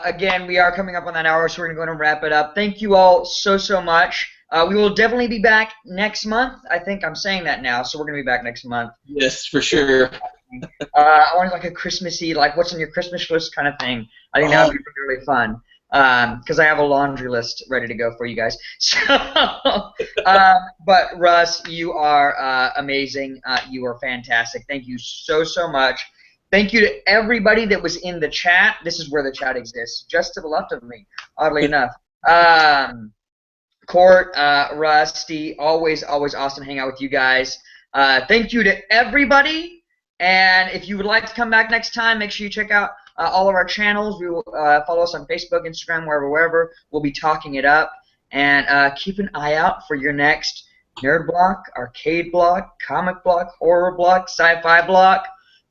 again, we are coming up on that hour, so we're going to go ahead and wrap it up. Thank you all so much. We will definitely be back next month. I think I'm saying that now, so we're going to be back next month. Yes, for sure. I wanted a Christmassy, what's on your Christmas list kind of thing. I think that would be really fun. Because I have a laundry list ready to go for you guys. So, but Russ, you are amazing. You are fantastic. Thank you so much. Thank you to everybody that was in the chat. This is where the chat exists, just to the left of me, oddly enough. Court, Rusty, always awesome to hang out with you guys. Thank you to everybody. And if you would like to come back next time, make sure you check out all of our channels. We will follow us on Facebook, Instagram, wherever. We'll be talking it up. And keep an eye out for your next nerd block, arcade block, comic block, horror block, sci-fi block.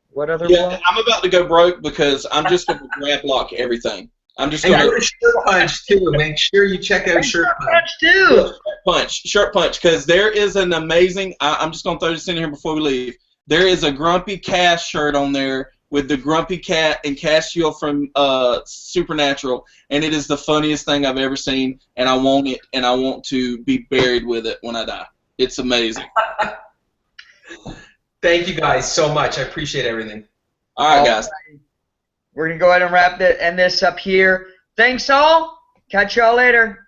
What other block? I'm about to go broke because I'm just going to grab block everything. I'm just going to Shirt Punch too. Make sure you check out Shirt Punch too. Shirt Punch, because there is an amazing. I'm just going to throw this in here before we leave. There is a Grumpy Cass shirt on there with the Grumpy Cat and Castiel from Supernatural, and it is the funniest thing I've ever seen, and I want it, and I want to be buried with it when I die. It's amazing. Thank you guys so much. I appreciate everything. All right, guys. We're going to go ahead and end this up here. Thanks all. Catch y'all later.